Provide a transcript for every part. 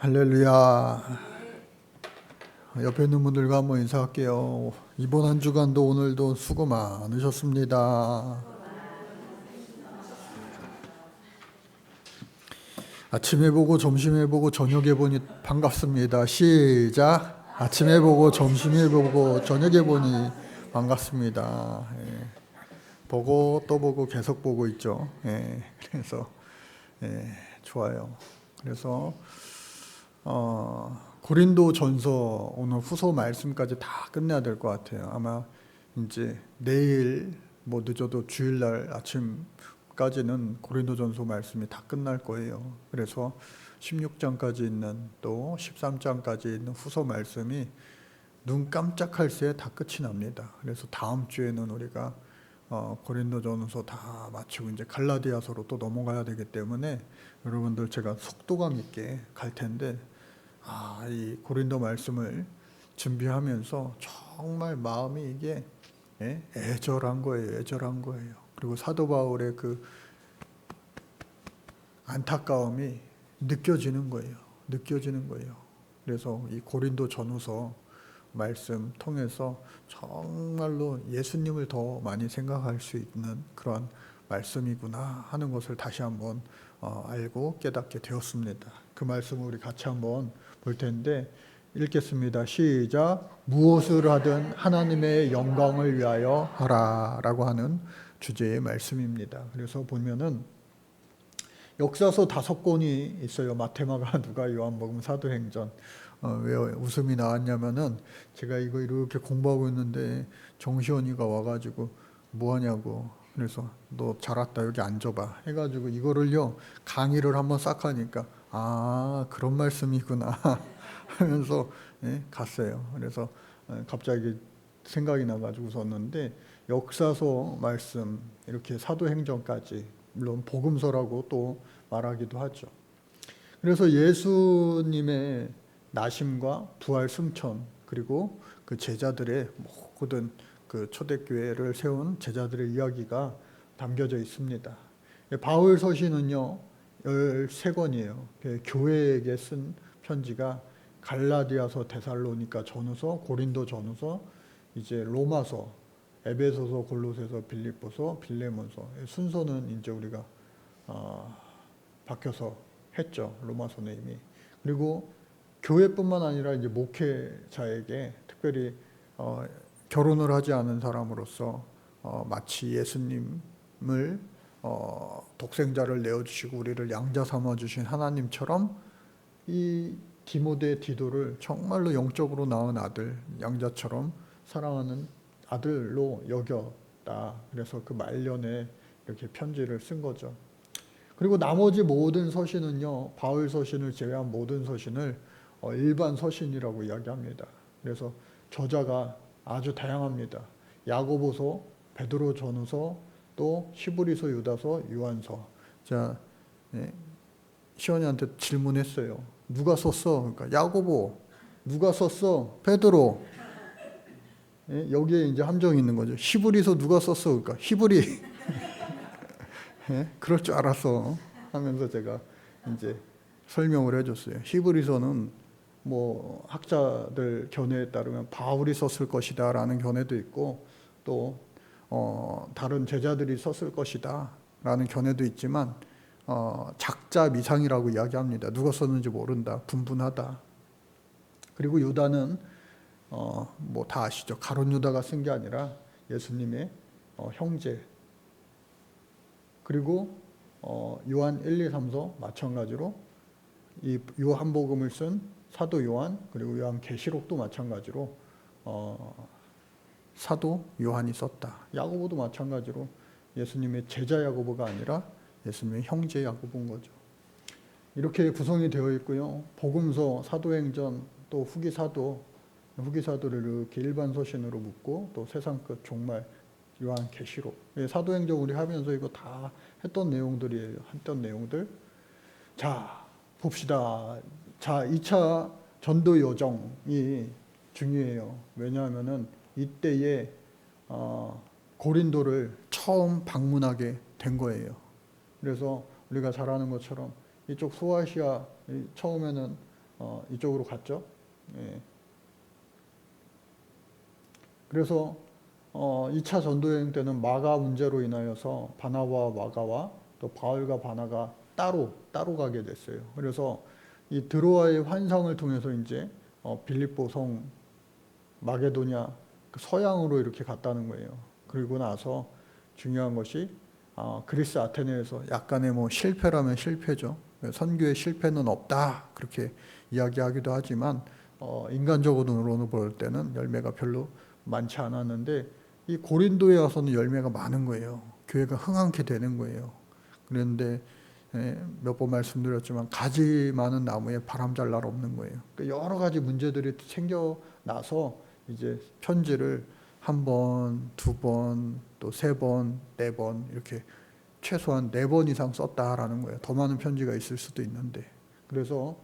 할렐루야. 옆에 있는 분들과 한번 인사할게요. 이번 한 주간도 오늘도 수고 많으셨습니다. 아침에 보고 점심에 보고 저녁에 보니 반갑습니다. 시작. 아침에 보고 점심에 보고 저녁에 보니 반갑습니다. 예. 보고 또 보고 계속 보고 있죠. 예. 그래서 좋아요. 그래서 고린도 전서 오늘 후서 말씀까지 다 끝내야 될 것 같아요. 아마 이제 내일 뭐 늦어도 주일날 아침까지는 고린도 전서 말씀이 다 끝날 거예요. 그래서 16장까지 있는 또 13장까지 있는 후서 말씀이 눈 깜짝할 새에 다 끝이 납니다. 그래서 다음 주에는 우리가 고린도 전서 다 마치고 이제 갈라디아서로 또 넘어가야 되기 때문에 여러분들 제가 속도감 있게 갈 텐데 이 고린도 말씀을 준비하면서 정말 마음이 이게 애절한 거예요. 애절한 거예요. 그리고 사도 바울의 그 안타까움이 느껴지는 거예요. 느껴지는 거예요. 그래서 이 고린도 전후서 말씀 통해서 정말로 예수님을 더 많이 생각할 수 있는 그런 말씀이구나 하는 것을 다시 한번 알고 깨닫게 되었습니다. 그 말씀을 우리 같이 한번 볼 텐데 읽겠습니다. 시작. 무엇을 하든 하나님의 영광을 위하여 하라 라고 하는 주제의 말씀입니다. 그래서 보면은 역사서 5권이 있어요. 마태마가, 누가, 요한복음, 사도행전. 왜 웃음이 나왔냐면은 제가 이거 이렇게 공부하고 있는데 정시원이가 와가지고 뭐 하냐고. 그래서 너 잘 왔다 여기 앉아봐 해가지고 이거를요 강의를 한번 싹 하니까 그런 말씀이구나 하면서 갔어요. 그래서 갑자기 생각이 나가지고 썼는데 역사서 말씀 이렇게 사도행전까지 물론 복음서라고 또 말하기도 하죠. 그래서 예수님의 나심과 부활 승천 그리고 그 제자들의 모든 그 초대교회를 세운 제자들의 이야기가 담겨져 있습니다. 바울 서신은요 13권이에요. 교회에게 쓴 편지가 갈라디아서, 데살로니가 전후서, 고린도 전후서, 이제 로마서, 에베소서, 골로새서, 빌립보서, 빌레몬서. 순서는 이제 우리가 바뀌어서 했죠. 로마서는 이미. 그리고 교회뿐만 아니라 이제 목회자에게 특별히 결혼을 하지 않은 사람으로서 마치 예수님을 독생자를 내어주시고 우리를 양자 삼아주신 하나님처럼 이 디모데, 디도를 정말로 영적으로 낳은 아들, 양자처럼 사랑하는 아들로 여겼다. 그래서 그 말년에 이렇게 편지를 쓴 거죠. 그리고 나머지 모든 서신은요, 바울 서신을 제외한 모든 서신을 일반 서신이라고 이야기합니다. 그래서 저자가 아주 다양합니다. 야고보서, 베드로 전후서, 또 히브리서, 유다서, 요한서. 자, 시원이한테 질문했어요. 누가 썼어? 그러니까 야고보. 누가 썼어? 베드로. 여기에 이제 함정이 있는 거죠. 히브리서 누가 썼어? 그러니까 히브리. 그럴 줄 알았어 하면서 제가 이제 설명을 해줬어요. 히브리서는 뭐 학자들 견해에 따르면 바울이 썼을 것이다 라는 견해도 있고 또 다른 제자들이 썼을 것이다 라는 견해도 있지만 작자 미상이라고 이야기합니다. 누가 썼는지 모른다. 분분하다. 그리고 유다는 뭐 다 아시죠. 가룟 유다가 쓴 게 아니라 예수님의 형제. 그리고 요한 1, 2, 3서 마찬가지로 이 요한복음을 쓴 사도 요한 그리고 요한계시록도 마찬가지로 사도 요한이 썼다. 야고보도 마찬가지로 예수님의 제자 야고보가 아니라 예수님의 형제 야고보인 거죠. 이렇게 구성이 되어 있고요. 복음서, 사도행전, 또 후기사도를 이렇게 일반 서신으로 묶고 또 세상 끝 종말 요한계시록. 사도행전 우리 하면서 이거 다 했던 내용들이에요. 했던 내용들. 자, 봅시다. 자, 2차 전도 여정이 중요해요. 왜냐하면은 이때에 고린도를 처음 방문하게 된 거예요. 그래서 우리가 잘 아는 것처럼 이쪽 소아시아 처음에는 이쪽으로 갔죠. 예. 그래서 2차 전도여행 때는 마가 문제로 인하여서 바나바와 마가와 또 바울과 바나가 따로 가게 됐어요. 그래서 이 드로아의 환상을 통해서 이제 빌립보 성 마게도냐 그 서양으로 이렇게 갔다는 거예요. 그리고 나서 중요한 것이 그리스 아테네에서 약간의 뭐 실패라면 실패죠. 선교의 실패는 없다 그렇게 이야기하기도 하지만 인간적으로는 볼 때는 열매가 별로 많지 않았는데 이 고린도에 와서는 열매가 많은 거예요. 교회가 흥황케 되는 거예요. 그런데 몇 번 말씀드렸지만 가지 많은 나무에 바람 잘 날 없는 거예요. 그러니까 여러 가지 문제들이 생겨나서 이제 편지를 한 번, 두 번, 또 세 번, 네 번 이렇게 최소한 4번 이상 썼다라는 거예요. 더 많은 편지가 있을 수도 있는데. 그래서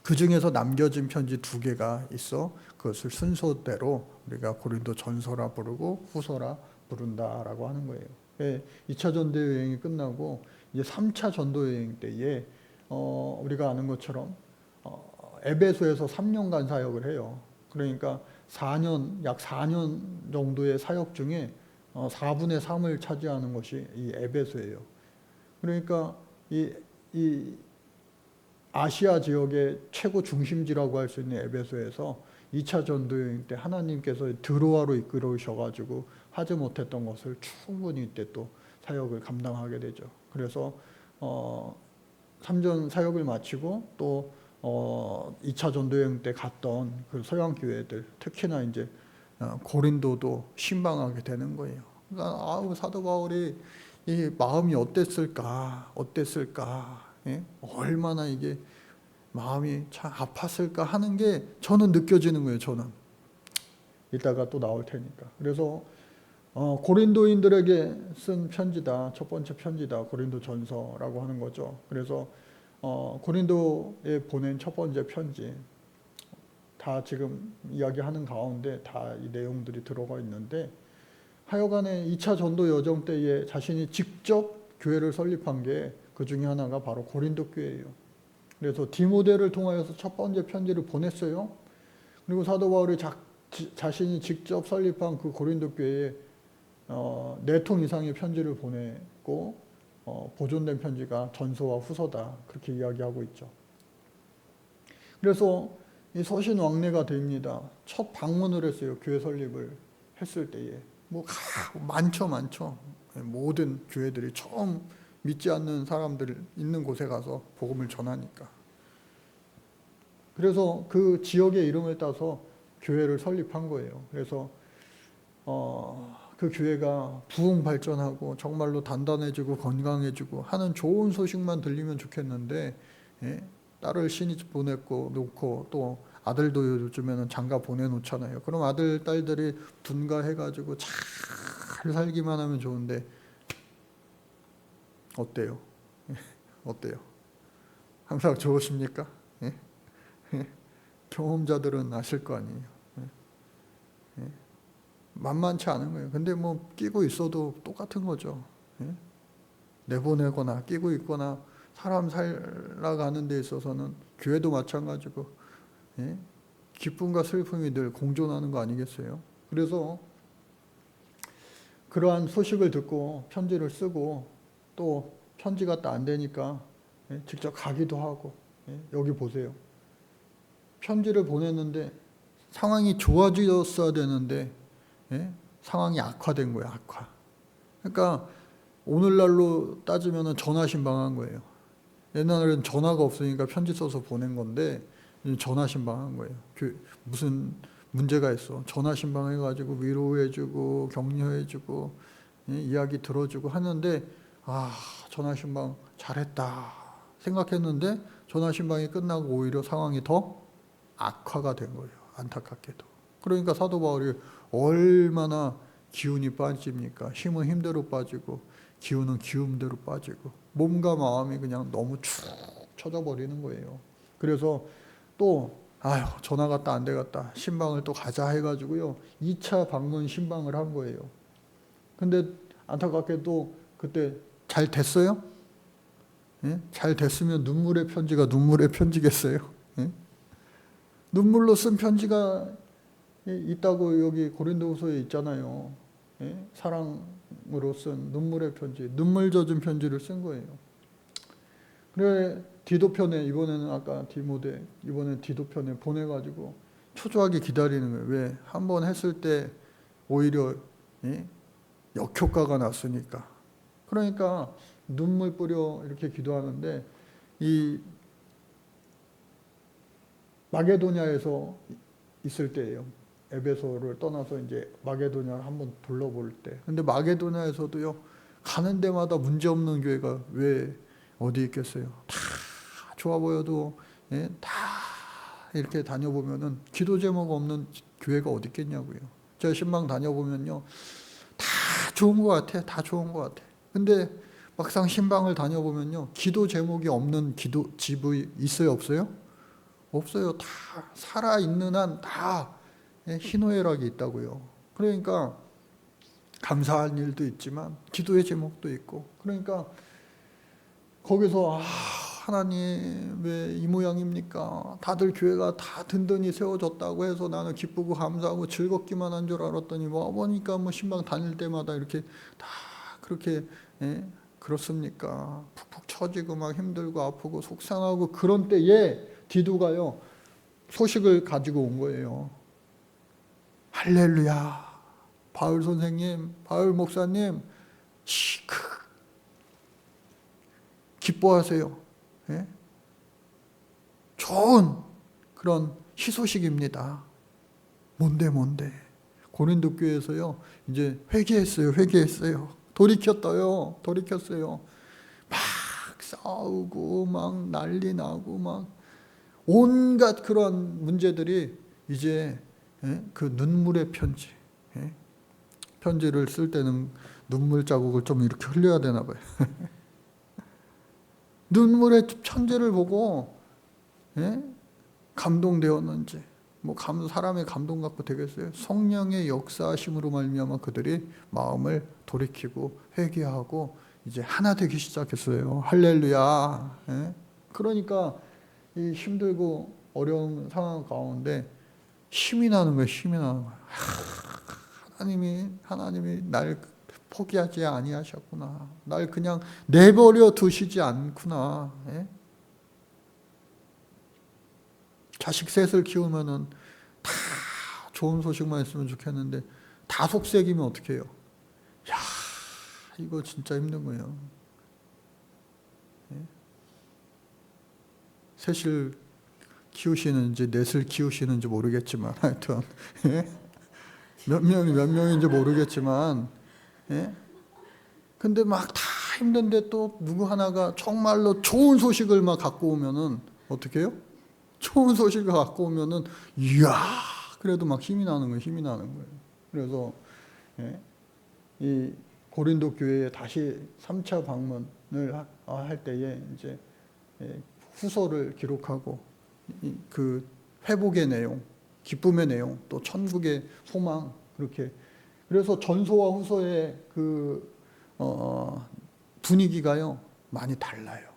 그 중에서 남겨진 편지 2개가 있어. 그것을 순서대로 우리가 고린도 전서라 부르고 후서라 부른다라고 하는 거예요. 2차 전도 여행이 끝나고 이제 3차 전도 여행 때에 우리가 아는 것처럼 에베소에서 3년간 사역을 해요. 그러니까 약 4년 정도의 사역 중에 4분의 3을 차지하는 것이 이 에베소예요. 그러니까 이 아시아 지역의 최고 중심지라고 할 수 있는 에베소에서 2차 전도여행 때 하나님께서 드로아로 이끌어오셔가지고 하지 못했던 것을 충분히 이때 또 사역을 감당하게 되죠. 그래서 3전 사역을 마치고 또 2차 전도여행 때 갔던 그 서양 교회들, 특히나 이제 고린도도 신방하게 되는 거예요. 그러니까 사도 바울이 이 마음이 어땠을까? 예? 얼마나 이게 마음이 참 아팠을까 하는 게 저는 느껴지는 거예요. 저는 이따가 또 나올 테니까. 그래서 고린도인들에게 쓴 편지다. 첫 번째 편지다. 고린도 전서라고 하는 거죠. 그래서 고린도에 보낸 첫 번째 편지 다 지금 이야기하는 가운데 다 이 내용들이 들어가 있는데, 하여간에 2차 전도 여정 때에 자신이 직접 교회를 설립한 게 그 중에 하나가 바로 고린도 교회예요. 그래서 디모데를 통하여서 첫 번째 편지를 보냈어요. 그리고 사도 바울이 자신이 직접 설립한 그 고린도 교회에 4통 이상의 편지를 보냈고 보존된 편지가 전서와 후서다 그렇게 이야기하고 있죠. 그래서 이 서신 왕래가 됩니다. 첫 방문을 했어요. 교회 설립을 했을 때에 많죠. 모든 교회들이 처음 믿지 않는 사람들 있는 곳에 가서 복음을 전하니까. 그래서 그 지역의 이름을 따서 교회를 설립한 거예요. 그래서 그 교회가 부흥 발전하고 정말로 단단해지고 건강해지고 하는 좋은 소식만 들리면 좋겠는데, 딸을 신이 보내놓고 또 아들도 요즘에는 장가 보내놓잖아요. 그럼 아들, 딸들이 둔가해가지고 잘 살기만 하면 좋은데 어때요? 어때요? 항상 좋으십니까? 경험자들은 아실 거 아니에요. 만만치 않은 거예요. 근데 뭐 끼고 있어도 똑같은 거죠. 내보내거나 끼고 있거나 사람 살아가는 데 있어서는 교회도 마찬가지고 기쁨과 슬픔이 늘 공존하는 거 아니겠어요? 그래서 그러한 소식을 듣고 편지를 쓰고 또 편지가 또 안 되니까 직접 가기도 하고. 여기 보세요. 편지를 보냈는데 상황이 좋아졌어야 되는데 상황이 악화된 거예요. 악화. 그러니까 오늘날로 따지면 전화 신방한 거예요. 옛날에는 전화가 없으니까 편지 써서 보낸 건데 전화 신방한 거예요. 무슨 문제가 있어. 전화 신방해가지고 위로해주고 격려해주고 이야기 들어주고 하는데 전화 신방 잘했다 생각했는데 전화 신방이 끝나고 오히려 상황이 더 악화가 된 거예요. 안타깝게도. 그러니까 사도 바울이 얼마나 기운이 빠집니까? 힘은 힘대로 빠지고 기운은 기운대로 빠지고 몸과 마음이 그냥 너무 축 처져 버리는 거예요. 그래서 또 전화 갔다 안 되겠다. 신방을 또 가자 해가지고요. 2차 방문 신방을 한 거예요. 근데 안타깝게도 그때 잘 됐어요? 잘 됐으면 눈물의 편지가 눈물의 편지겠어요? 눈물로 쓴 편지가 있다고 여기 고린도후서에 있잖아요. 예? 사랑으로 쓴 눈물의 편지, 눈물 젖은 편지를 쓴 거예요. 그래 디도편에 이번에는 아까 디모데 이번엔 디도편에 보내가지고 초조하게 기다리는 거예요. 왜? 한 번 했을 때 오히려 예? 역효과가 났으니까. 그러니까 눈물 뿌려 이렇게 기도하는데 이 마게도냐에서 있을 때예요. 에베소를 떠나서 이제 마게도냐를 한번 둘러볼 때. 근데 마게도냐에서도요, 가는 데마다 문제 없는 교회가 왜 어디 있겠어요? 다 좋아 보여도 예, 다 이렇게 다녀보면은 기도 제목 없는 교회가 어디 있겠냐고요. 제가 신방 다녀보면요, 다 좋은 것 같아, 다 좋은 것 같아. 근데 막상 신방을 다녀보면요, 기도 제목이 없는 기도 집이 있어요, 없어요? 없어요. 다 살아있는 한 다 희노애락이 있다고요. 그러니까 감사할 일도 있지만 기도의 제목도 있고, 그러니까 거기서 하나님 왜 이 모양입니까? 다들 교회가 다 든든히 세워졌다고 해서 나는 기쁘고 감사하고 즐겁기만 한 줄 알았더니 보니까 신방 다닐 때마다 이렇게 다 그렇게 그렇습니까? 푹푹 처지고 막 힘들고 아프고 속상하고 그런 때에 디도가요 소식을 가지고 온 거예요. 할렐루야. 바울 선생님, 바울 목사님, 기뻐하세요. 예? 좋은 그런 희소식입니다. 뭔데? 고린도 교회에서요, 이제 회개했어요. 돌이켰어요. 막 싸우고, 막 난리 나고, 막 온갖 그런 문제들이 이제 그 눈물의 편지, 편지를 쓸 때는 눈물 자국을 좀 이렇게 흘려야 되나 봐요. 눈물의 편지를 보고 감동되었는지, 사람의 감동 갖고 되겠어요? 성령의 역사하심으로 말미암아 그들이 마음을 돌이키고 회개하고 이제 하나 되기 시작했어요. 할렐루야. 그러니까 이 힘들고 어려운 상황 가운데 힘이 나는 거예요. 하나님이 날 포기하지 아니하셨구나. 날 그냥 내버려 두시지 않구나. 자식 셋을 키우면은 다 좋은 소식만 있으면 좋겠는데 다 속색이면 어떡해요? 야, 이거 진짜 힘든 거예요. 셋을 키우시는지 넷을 키우시는지 모르겠지만 하여튼 몇 명인지 모르겠지만 근데 막 다 힘든데 또 누구 하나가 정말로 좋은 소식을 막 갖고 오면은 어떻게 해요? 좋은 소식을 갖고 오면은 이야 그래도 막 힘이 나는 거예요. 그래서 이 고린도 교회에 다시 3차 방문을 할 때에 이제 후서를 기록하고 그 회복의 내용, 기쁨의 내용, 또 천국의 소망 그렇게 그래서 전서와 후서의 그 분위기가요 많이 달라요.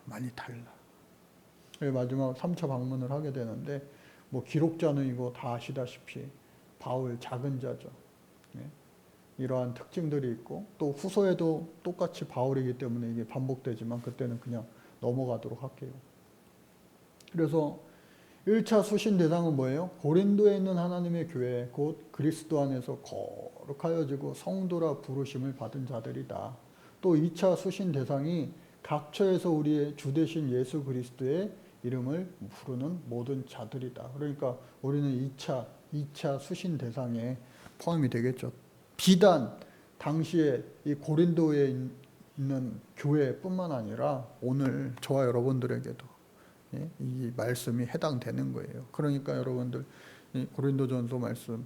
마지막 3차 방문을 하게 되는데 기록자는 이거 다 아시다시피 바울 작은 자죠. 이러한 특징들이 있고 또 후서에도 똑같이 바울이기 때문에 이게 반복되지만 그때는 그냥 넘어가도록 할게요. 그래서 1차 수신 대상은 뭐예요? 고린도에 있는 하나님의 교회 곧 그리스도 안에서 거룩하여지고 성도라 부르심을 받은 자들이다. 또 2차 수신 대상이 각처에서 우리의 주 되신 예수 그리스도의 이름을 부르는 모든 자들이다. 그러니까 우리는 2차 수신 대상에 포함이 되겠죠. 비단 당시에 이 고린도에 있는 교회뿐만 아니라 오늘 저와 여러분들에게도 이 말씀이 해당되는 거예요. 그러니까 여러분들 고린도전서 말씀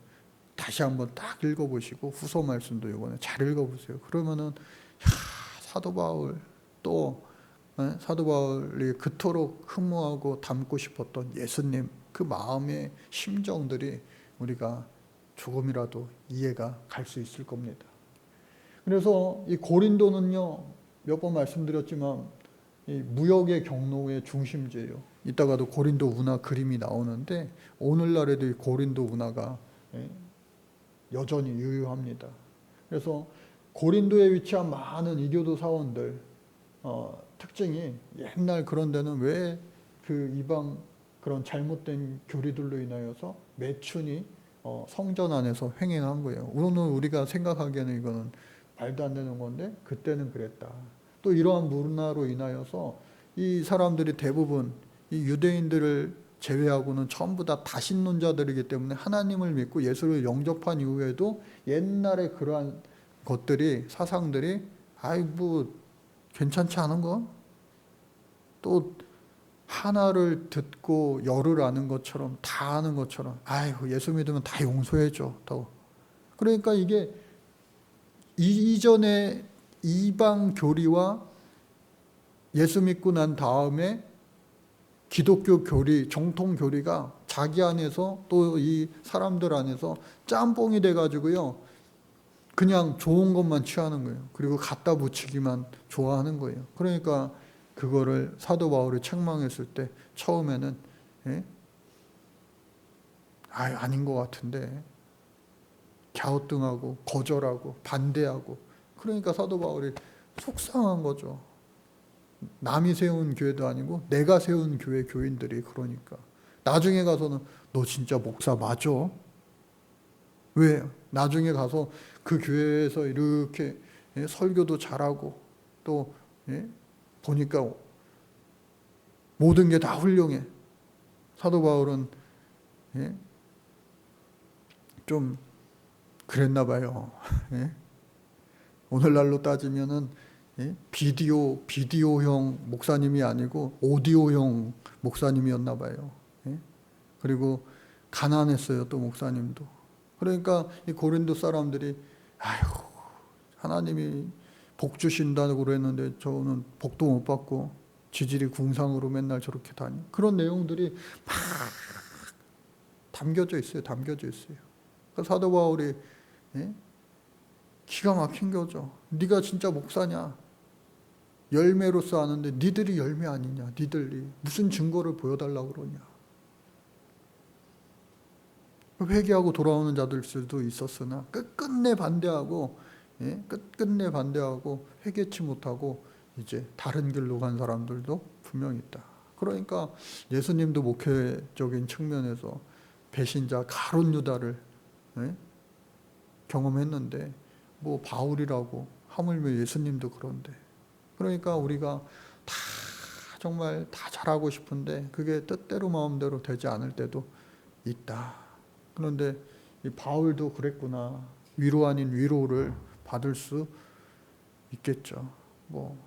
다시 한번 딱 읽어보시고 후서 말씀도 이번에 잘 읽어보세요. 그러면은 사도 바울 또 사도 바울이 그토록 흠모하고 닮고 싶었던 예수님 그 마음의 심정들이 우리가 조금이라도 이해가 갈 수 있을 겁니다. 그래서 이 고린도는요 몇 번 말씀드렸지만 이 무역의 경로의 중심지예요. 이따가도 고린도 운하 그림이 나오는데 오늘날에도 이 고린도 운하가 여전히 유효합니다. 그래서 고린도에 위치한 많은 이교도 사원들 특징이 옛날 그런 데는 왜 그 이방 그런 잘못된 교리들로 인하여서 매춘이 성전 안에서 횡행한 거예요. 오늘 우리가 생각하기에는 이거는 말도 안 되는 건데 그때는 그랬다. 또 이러한 문화로 인하여서 이 사람들이 대부분 이 유대인들을 제외하고는 전부 다 다신론자들이기 때문에 하나님을 믿고 예수를 영접한 이후에도 옛날에 그러한 것들이 사상들이 아이 뭐 괜찮지 않은 거? 또 하나를 듣고 열을 아는 것처럼 다 아는 것처럼 아이고 예수 믿으면 다 용서해줘 또. 그러니까 이게 이전에 이방 교리와 예수 믿고 난 다음에 기독교 교리, 정통 교리가 자기 안에서 또 이 사람들 안에서 짬뽕이 돼가지고요. 그냥 좋은 것만 취하는 거예요. 그리고 갖다 붙이기만 좋아하는 거예요. 그러니까 그거를 사도 바울이 책망했을 때 처음에는 아닌 것 같은데 갸우뚱하고 거절하고 반대하고 그러니까 사도 바울이 속상한 거죠. 남이 세운 교회도 아니고 내가 세운 교회 교인들이 그러니까 나중에 가서는 너 진짜 목사 맞아? 왜? 나중에 가서 그 교회에서 이렇게 설교도 잘하고 또 보니까 모든 게 다 훌륭해. 사도 바울은 좀 그랬나 봐요. 오늘날로 따지면은 비디오형 목사님이 아니고 오디오형 목사님이었나 봐요. 그리고 가난했어요. 또 목사님도. 그러니까 이 고린도 사람들이 아유 하나님이 복 주신다고 그랬는데 저는 복도 못 받고 지질이 궁상으로 맨날 저렇게 다니. 그런 내용들이 막 담겨져 있어요. 담겨져 있어요. 그 사도 바울이 기가 막힌 거죠. 네가 진짜 목사냐? 열매로서 아는데 니들이 열매 아니냐? 니들이 무슨 증거를 보여달라고 그러냐? 회개하고 돌아오는 자들도 있었으나 끝끝내 반대하고 끝끝내 반대하고 회개치 못하고 이제 다른 길로 간 사람들도 분명히 있다. 그러니까 예수님도 목회적인 측면에서 배신자 가룟 유다를 경험했는데 뭐 바울이라고 하물며 예수님도 그런데 그러니까 우리가 다 정말 다 잘하고 싶은데 그게 뜻대로 마음대로 되지 않을 때도 있다. 그런데 이 바울도 그랬구나. 위로 아닌 위로를 받을 수 있겠죠. 뭐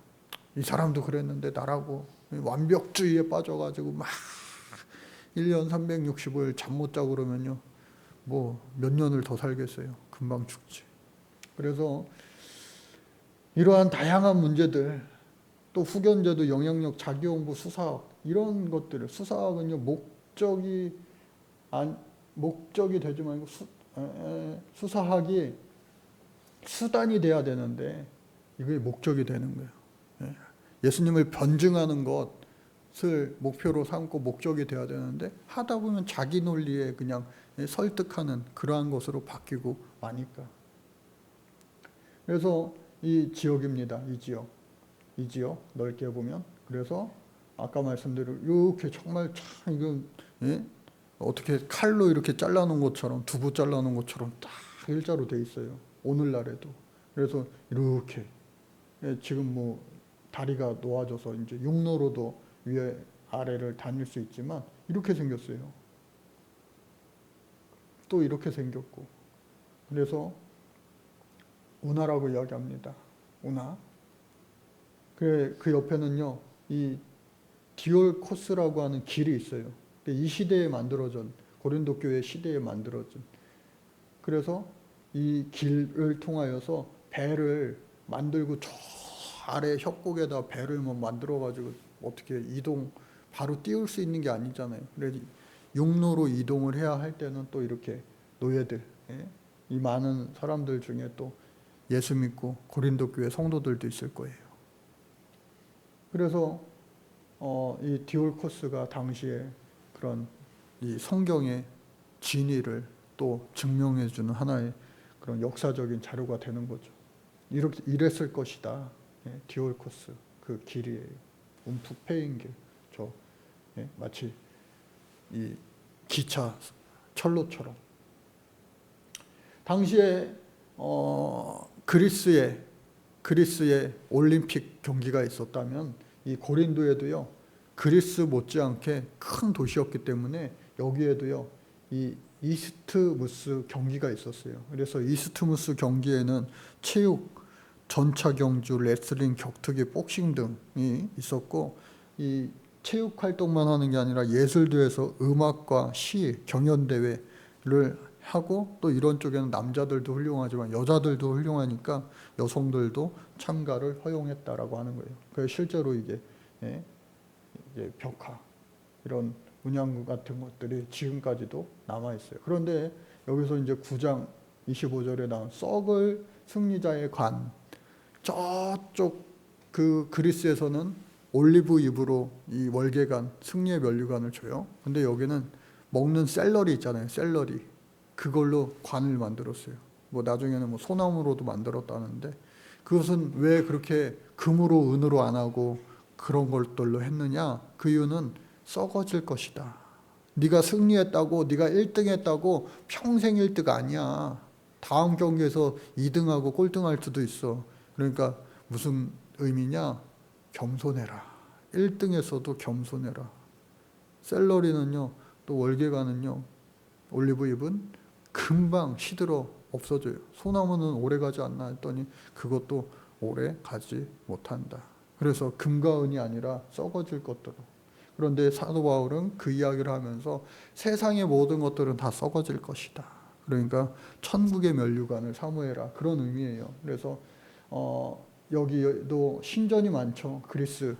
이 사람도 그랬는데 나라고 완벽주의에 빠져가지고 막 1년 365일 잠 못 자고 그러면요. 뭐 몇 년을 더 살겠어요. 금방 죽지. 그래서 이러한 다양한 문제들 또 후견제도 영향력 자기홍보 수사학 이런 것들을 수사학은요 목적이 되지 말고 수사학이 수단이 돼야 되는데 이게 목적이 되는 거예요. 예수님을 변증하는 것을 목표로 삼고 목적이 돼야 되는데 하다 보면 자기 논리에 그냥 설득하는 그러한 것으로 바뀌고 마니까. 그래서 이 지역입니다. 이 지역 넓게 보면 그래서 아까 말씀대로 이렇게 정말 참 이건 어떻게 칼로 이렇게 잘라놓은 것처럼 두부 잘라놓은 것처럼 딱 일자로 돼 있어요. 오늘날에도. 그래서 이렇게 지금 뭐 다리가 놓아져서 이제 육로로도 위에 아래를 다닐 수 있지만 이렇게 생겼어요. 또 이렇게 생겼고 그래서 운하라고 이야기합니다. 운하. 그 옆에는요 이 디올코스라고 하는 길이 있어요. 이 시대에 만들어진 고린도 교회 시대에 만들어진 그래서 이 길을 통하여서 배를 만들고 저 아래 협곡에다 배를 뭐 만들어 가지고 어떻게 이동 바로 띄울 수 있는 게 아니잖아요. 그래서 육로로 이동을 해야 할 때는 또 이렇게 노예들 이 많은 사람들 중에 또 예수 믿고 고린도 교회 성도들도 있을 거예요. 그래서 이 디올코스가 당시에 그런 이 성경의 진위를 또 증명해주는 하나의 그런 역사적인 자료가 되는 거죠. 이렇게 이랬을 것이다. 예, 디올코스 그 길이에요. 움푹 패인 길. 예, 마치 이 기차 철로처럼. 당시에 그리스에 올림픽 경기가 있었다면 이 고린도에도요, 그리스 못지않게 큰 도시였기 때문에 여기에도요 이 이스트무스 경기가 있었어요. 그래서 이스트무스 경기에는 체육, 전차 경주, 레슬링, 격투기, 복싱 등이 있었고, 이 체육 활동만 하는 게 아니라 예술도에서 음악과 시, 경연대회를 하고, 또 이런 쪽에는 남자들도 훌륭하지만 여자들도 훌륭하니까 여성들도 참가를 허용했다라고 하는 거예요. 그래서 실제로 이게 벽화 이런 문양구 같은 것들이 지금까지도 남아 있어요. 그런데 여기서 이제 9장 25절에 나온 썩을 승리자의 관, 저쪽 그 그리스에서는 올리브 잎으로 이 월계관, 승리의 면류관을 줘요. 근데 여기는 먹는 샐러리 있잖아요. 샐러리. 그걸로 관을 만들었어요. 뭐 나중에는 뭐 소나무로도 만들었다는데, 그것은 왜 그렇게 금으로 은으로 안 하고 그런 것들로 했느냐? 그 이유는 썩어질 것이다. 네가 승리했다고, 네가 1등 했다고 평생 1등 아니야. 다음 경기에서 2등하고 꼴등할 수도 있어. 그러니까 무슨 의미냐? 겸손해라. 1등에서도 겸손해라. 샐러리는요, 또 월계관은요, 올리브잎은 금방 시들어 없어져요. 소나무는 오래 가지 않나 했더니 그것도 오래 가지 못한다. 그래서 금과 은이 아니라 썩어질 것들로. 그런데 사도 바울은 그 이야기를 하면서 세상의 모든 것들은 다 썩어질 것이다. 그러니까 천국의 면류관을 사모해라. 그런 의미예요. 그래서 여기도 신전이 많죠. 그리스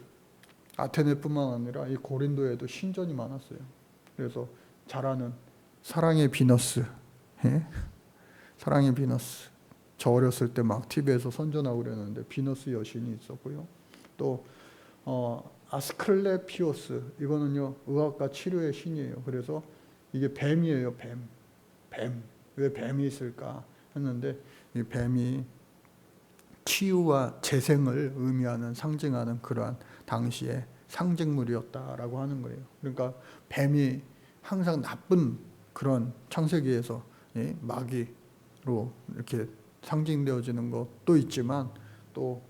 아테네뿐만 아니라 이 고린도에도 신전이 많았어요. 그래서 잘 아는 사랑의 비너스, 예? 사랑의 비너스. 저 어렸을 때 막 TV에서 선전하고 그랬는데 비너스 여신이 있었고요. 또 아스클레피오스, 이거는요 의학과 치료의 신이에요. 그래서 이게 뱀이에요. 뱀. 왜 뱀이 있을까 했는데, 이 뱀이 치유와 재생을 의미하는, 상징하는 그러한 당시의 상징물이었다라고 하는 거예요. 그러니까 뱀이 항상 나쁜 그런 창세기에서 마귀로 이렇게 상징되어지는 것도 있지만, 또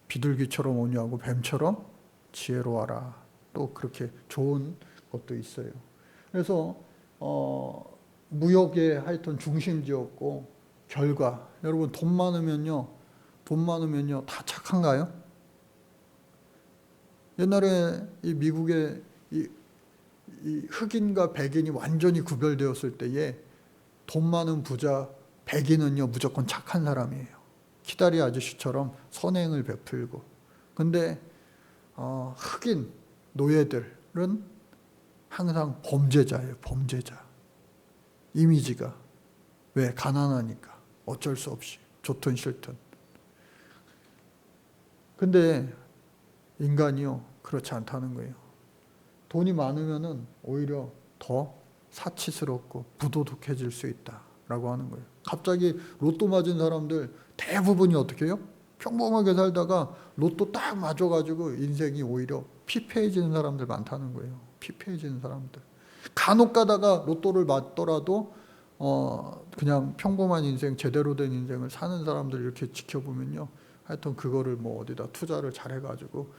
비둘기처럼 온유하고 뱀처럼 지혜로워라, 또 그렇게 좋은 것도 있어요. 그래서 무역의 하여튼 중심지였고, 결과 여러분 돈 많으면요 다 착한가요? 옛날에 이 미국의 이 흑인과 백인이 완전히 구별되었을 때에 돈 많은 부자 백인은요 무조건 착한 사람이에요. 키다리 아저씨처럼 선행을 베풀고. 근데 흑인 노예들은 항상 범죄자예요. 범죄자. 이미지가. 왜? 가난하니까. 어쩔 수 없이. 좋든 싫든. 근데 인간이요 그렇지 않다는 거예요. 돈이 많으면은 오히려 더 사치스럽고 부도덕해질 수 있다라고 하는 거예요. 갑자기 로또 맞은 사람들 대부분이 어떻게 해요? 평범하게 살다가 로또 딱 맞아가지고 인생이 오히려 피폐해지는 사람들 많다는 거예요. 피폐해지는 사람들. 간혹 가다가 로또를 맞더라도 그냥 평범한 인생, 제대로 된 인생을 사는 사람들 이렇게 지켜보면요, 하여튼 그거를 뭐 어디다 투자를 잘 해가지고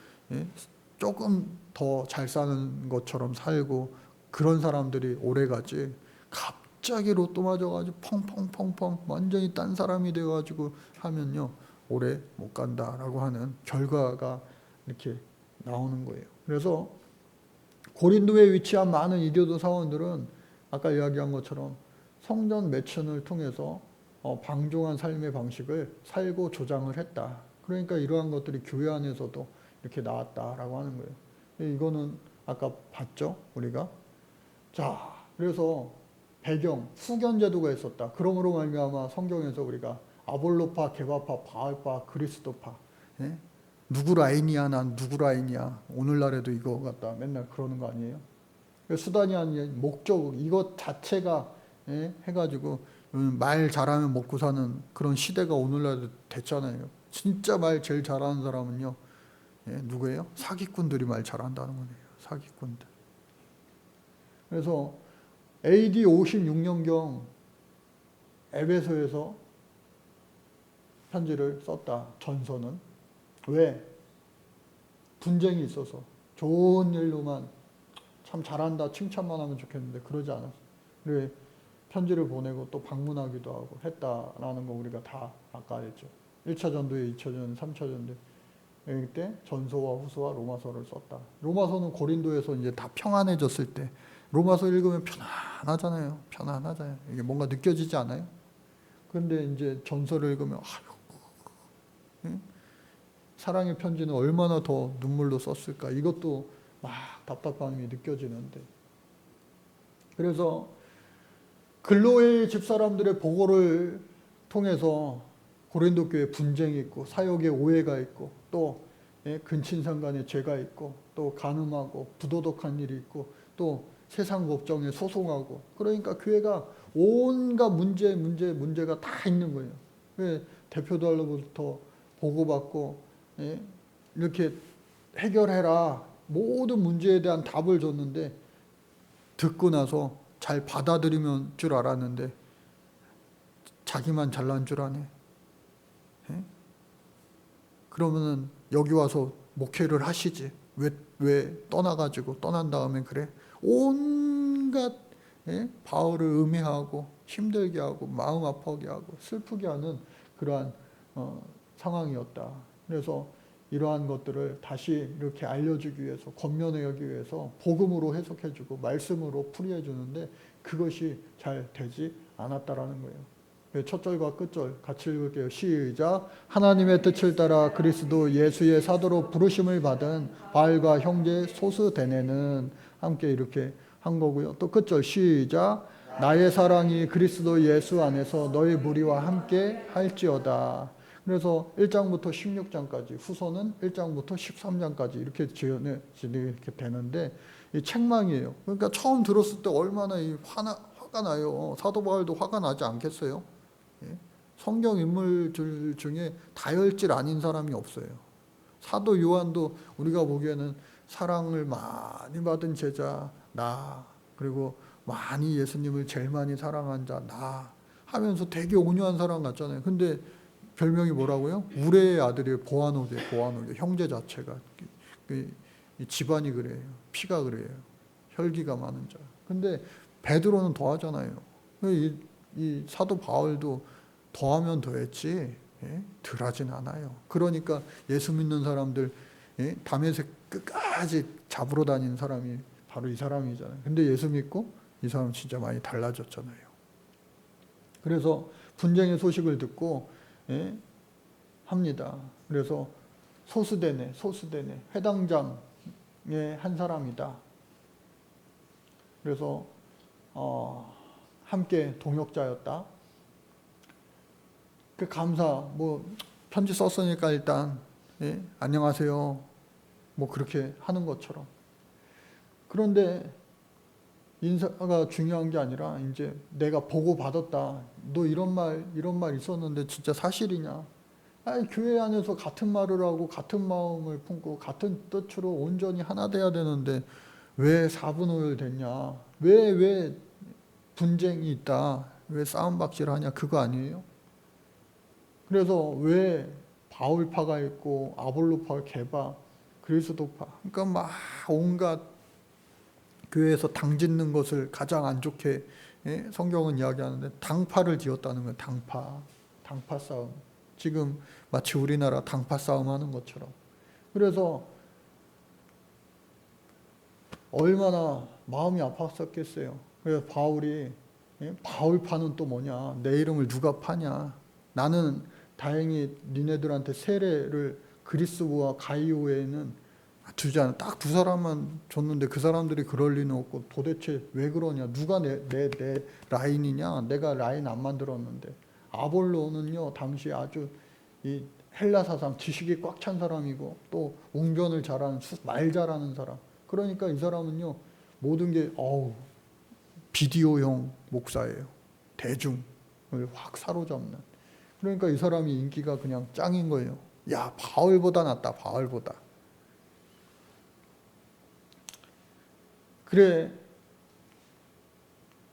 조금 더 잘 사는 것처럼 살고 그런 사람들이 오래 가지, 갑자기 로또 맞아가지고 펑펑펑펑 완전히 딴 사람이 돼가지고 하면요 오래 못 간다라고 하는 결과가 이렇게 나오는 거예요. 그래서 고린도에 위치한 많은 이교도 사원들은 아까 이야기한 것처럼 성전 매춘을 통해서 방종한 삶의 방식을 살고 조장을 했다. 그러니까 이러한 것들이 교회 안에서도 이렇게 나왔다라고 하는 거예요. 이거는 아까 봤죠, 우리가. 자, 그래서 배경, 후견 제도가 있었다. 그러므로 말미암아 성경에서 우리가 아볼로파, 게바파, 바알파, 그리스도파, 누구 라인이야, 난 누구 라인이야. 오늘날에도 이거 갖다 맨날 그러는 거 아니에요? 수단이 아니라 목적, 이것 자체가 해가지고 말 잘하면 먹고 사는 그런 시대가 오늘날에도 됐잖아요. 진짜 말 제일 잘하는 사람은요, 누구예요? 사기꾼들이 말 잘한다는 거예요. 사기꾼들. 그래서 AD 56년경 에베소에서 편지를 썼다. 전서는. 왜? 분쟁이 있어서 좋은 일로만 참 잘한다 칭찬만 하면 좋겠는데 그러지 않았어. 그래 편지를 보내고 또 방문하기도 하고 했다라는 거 우리가 다 아까 했죠. 1차 전도에 2차 전도 3차 전도에 이때 전서와 후서와 로마서를 썼다. 로마서는 고린도에서 이제 다 평안해졌을 때 로마서 읽으면 편안하잖아요. 편안하잖아요. 이게 뭔가 느껴지지 않아요? 그런데 이제 전서를 읽으면 사랑의 편지는 얼마나 더 눈물로 썼을까. 이것도 막 답답함이 느껴지는데. 그래서 글로의 집사람들의 보고를 통해서 고린도 교회 분쟁이 있고 사역에 오해가 있고 또 근친상 간에 죄가 있고 또 간음하고 부도덕한 일이 있고 또 세상 법정에 소송하고 그러니까 교회가 온갖 문제가 다 있는 거예요. 대표들로부터 보고받고 이렇게 해결해라 모든 문제에 대한 답을 줬는데 듣고 나서 잘 받아들이면 줄 알았는데 자기만 잘난 줄 아네. 그러면은 여기 와서 목회를 하시지. 왜 떠나가지고 떠난 다음에 그래? 온갖 바울을 음해하고 힘들게 하고 마음 아프게 하고 슬프게 하는 그러한 상황이었다. 그래서 이러한 것들을 다시 이렇게 알려주기 위해서 권면하기 위해서 복음으로 해석해주고 말씀으로 풀이해주는데 그것이 잘 되지 않았다라는 거예요. 첫 절과 끝절 같이 읽을게요. 시작. 하나님의 뜻을 따라 그리스도 예수의 사도로 부르심을 받은 바울과 형제 소스데네는 함께 이렇게 한 거고요. 또 끝절 시작. 나의 사랑이 그리스도 예수 안에서 너희 무리와 함께 할지어다. 그래서 1장부터 16장까지 후서는 1장부터 13장까지 이렇게 이렇게 되는데 이 책망이에요. 그러니까 처음 들었을 때 얼마나 화가 나요. 사도 바울도 화가 나지 않겠어요? 성경 인물들 중에 다혈질 아닌 사람이 없어요. 사도 요한도 우리가 보기에는 사랑을 많이 받은 제자 나 그리고 많이 예수님을 제일 많이 사랑한 자 나 하면서 되게 온유한 사람 같잖아요. 근데 별명이 뭐라고요? 우레의 아들이 보아노게 형제 자체가 이 집안이 그래요. 피가 그래요. 혈기가 많은 자. 근데 베드로는 더하잖아요. 이 사도 바울도 더하면 더했지 덜하진 않아요. 그러니까 예수 믿는 사람들 다메섹 끝까지 잡으러 다니는 사람이 바로 이 사람이잖아요. 근데 예수 믿고 이 사람 진짜 많이 달라졌잖아요. 그래서 분쟁의 소식을 듣고 합니다. 그래서 소스데네 회당장의 한 사람이다. 그래서 함께 동역자였다. 그 감사 편지 썼으니까 일단 안녕하세요 뭐 그렇게 하는 것처럼. 그런데 인사가 중요한 게 아니라 이제 내가 보고 받았다. 너 이런 말 있었는데 진짜 사실이냐? 아니, 교회 안에서 같은 말을 하고 같은 마음을 품고 같은 뜻으로 온전히 하나 돼야 되는데 왜 사분오열 됐냐? 왜 분쟁이 있다? 왜 싸움박질하냐? 그거 아니에요? 그래서 왜 바울파가 있고 아볼로파, 게바, 그리스도파 그러니까 막 온갖 교회에서 당짓는 것을 가장 안 좋게 성경은 이야기하는데 당파를 지었다는 거예요. 당파 싸움. 지금 마치 우리나라 당파 싸움 하는 것처럼. 그래서 얼마나 마음이 아팠었겠어요. 그래서 바울이 바울파는 또 뭐냐? 내 이름을 누가 파냐? 나는 다행히 니네들한테 세례를 그리스부와 가이오 외에는 주지 않아. 딱 두 사람만 줬는데 그 사람들이 그럴 리는 없고 도대체 왜 그러냐? 누가 내 라인이냐? 내가 라인 안 만들었는데. 아볼로는요 당시 아주 이 헬라 사상, 지식이 꽉 찬 사람이고 또 웅변을 잘하는 말 잘하는 사람. 그러니까 이 사람은요 모든 게 비디오형 목사예요. 대중을 확 사로잡는. 그러니까 이 사람이 인기가 그냥 짱인 거예요. 야, 바울보다 낫다. 바울보다. 그래,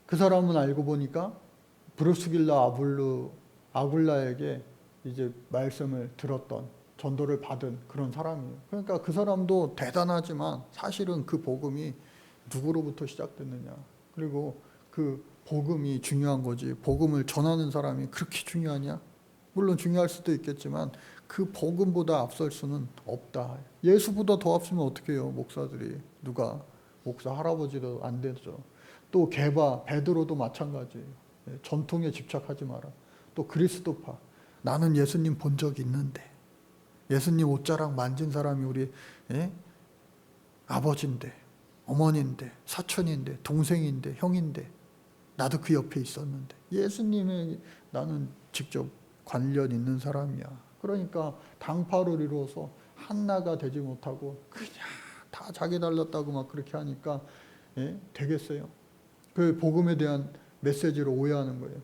그 사람은 알고 보니까 브루스길라 아굴라에게 이제 말씀을 들었던, 전도를 받은 그런 사람이에요. 그러니까 그 사람도 대단하지만 사실은 그 복음이 누구로부터 시작됐느냐. 그리고 그 복음이 중요한 거지. 복음을 전하는 사람이 그렇게 중요하냐? 물론 중요할 수도 있겠지만 그 복음보다 앞설 수는 없다. 예수보다 더 앞서면 어떻게 해요? 목사들이. 누가? 목사 할아버지도 안 되죠. 또 베드로도 마찬가지예요. 전통에 집착하지 마라. 또 그리스도파. 나는 예수님 본 적이 있는데 예수님 옷자락 만진 사람이 우리 아버지인데 어머니인데 사촌인데 동생인데 형인데 나도 그 옆에 있었는데 예수님에 나는 직접 관련 있는 사람이야. 그러니까 당파를 이루어서 하나가 되지 못하고 그냥 다 자기 달랐다고 막 그렇게 하니까 되겠어요? 그 복음에 대한 메시지를 오해하는 거예요.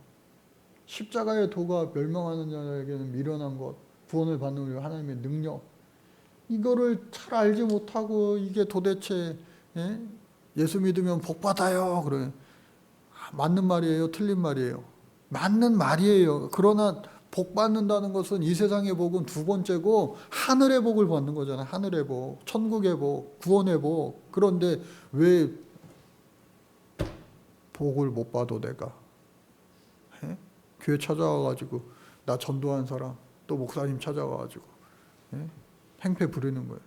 십자가의 도가 멸망하는 자에게는 미련한 것, 구원을 받는 우리 하나님의 능력, 이거를 잘 알지 못하고 이게 도대체 예수 믿으면 복 받아요. 그래. 맞는 말이에요? 틀린 말이에요? 맞는 말이에요. 그러나 복 받는다는 것은 이 세상의 복은 두 번째고 하늘의 복을 받는 거잖아요. 하늘의 복, 천국의 복, 구원의 복. 그런데 왜 복을 못 받아 내가? 교회 찾아와가지고 나 전도한 사람 또 목사님 찾아와가지고 행패 부리는 거예요.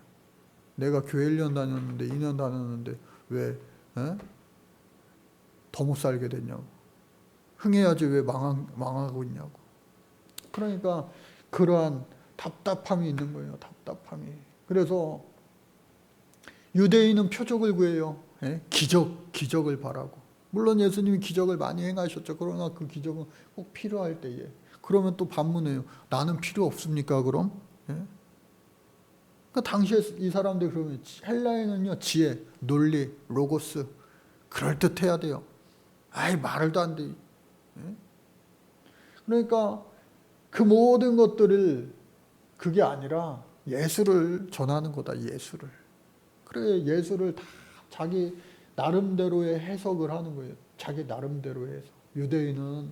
내가 교회 1년 다녔는데 2년 다녔는데 왜 더 못 살게 됐냐고. 흥해야지 왜 망하고 있냐고. 그러니까 그러한 답답함이 있는 거예요. 답답함이. 그래서 유대인은 표적을 구해요. 기적을 바라고. 물론 예수님이 기적을 많이 행하셨죠. 그러나 그 기적은 꼭 필요할 때에. 그러면 또 반문해요. 나는 필요 없습니까 그럼? 그러니까 당시에 이 사람들 그러면 헬라에는요 지혜, 논리, 로고스 그럴듯해야 돼요. 아이 말도 안 돼. 그러니까 그 모든 것들을 그게 아니라 예수를 전하는 거다. 예수를. 그래 예수를 다 자기 나름대로의 해석을 하는 거예요. 자기 나름대로의 해석. 유대인은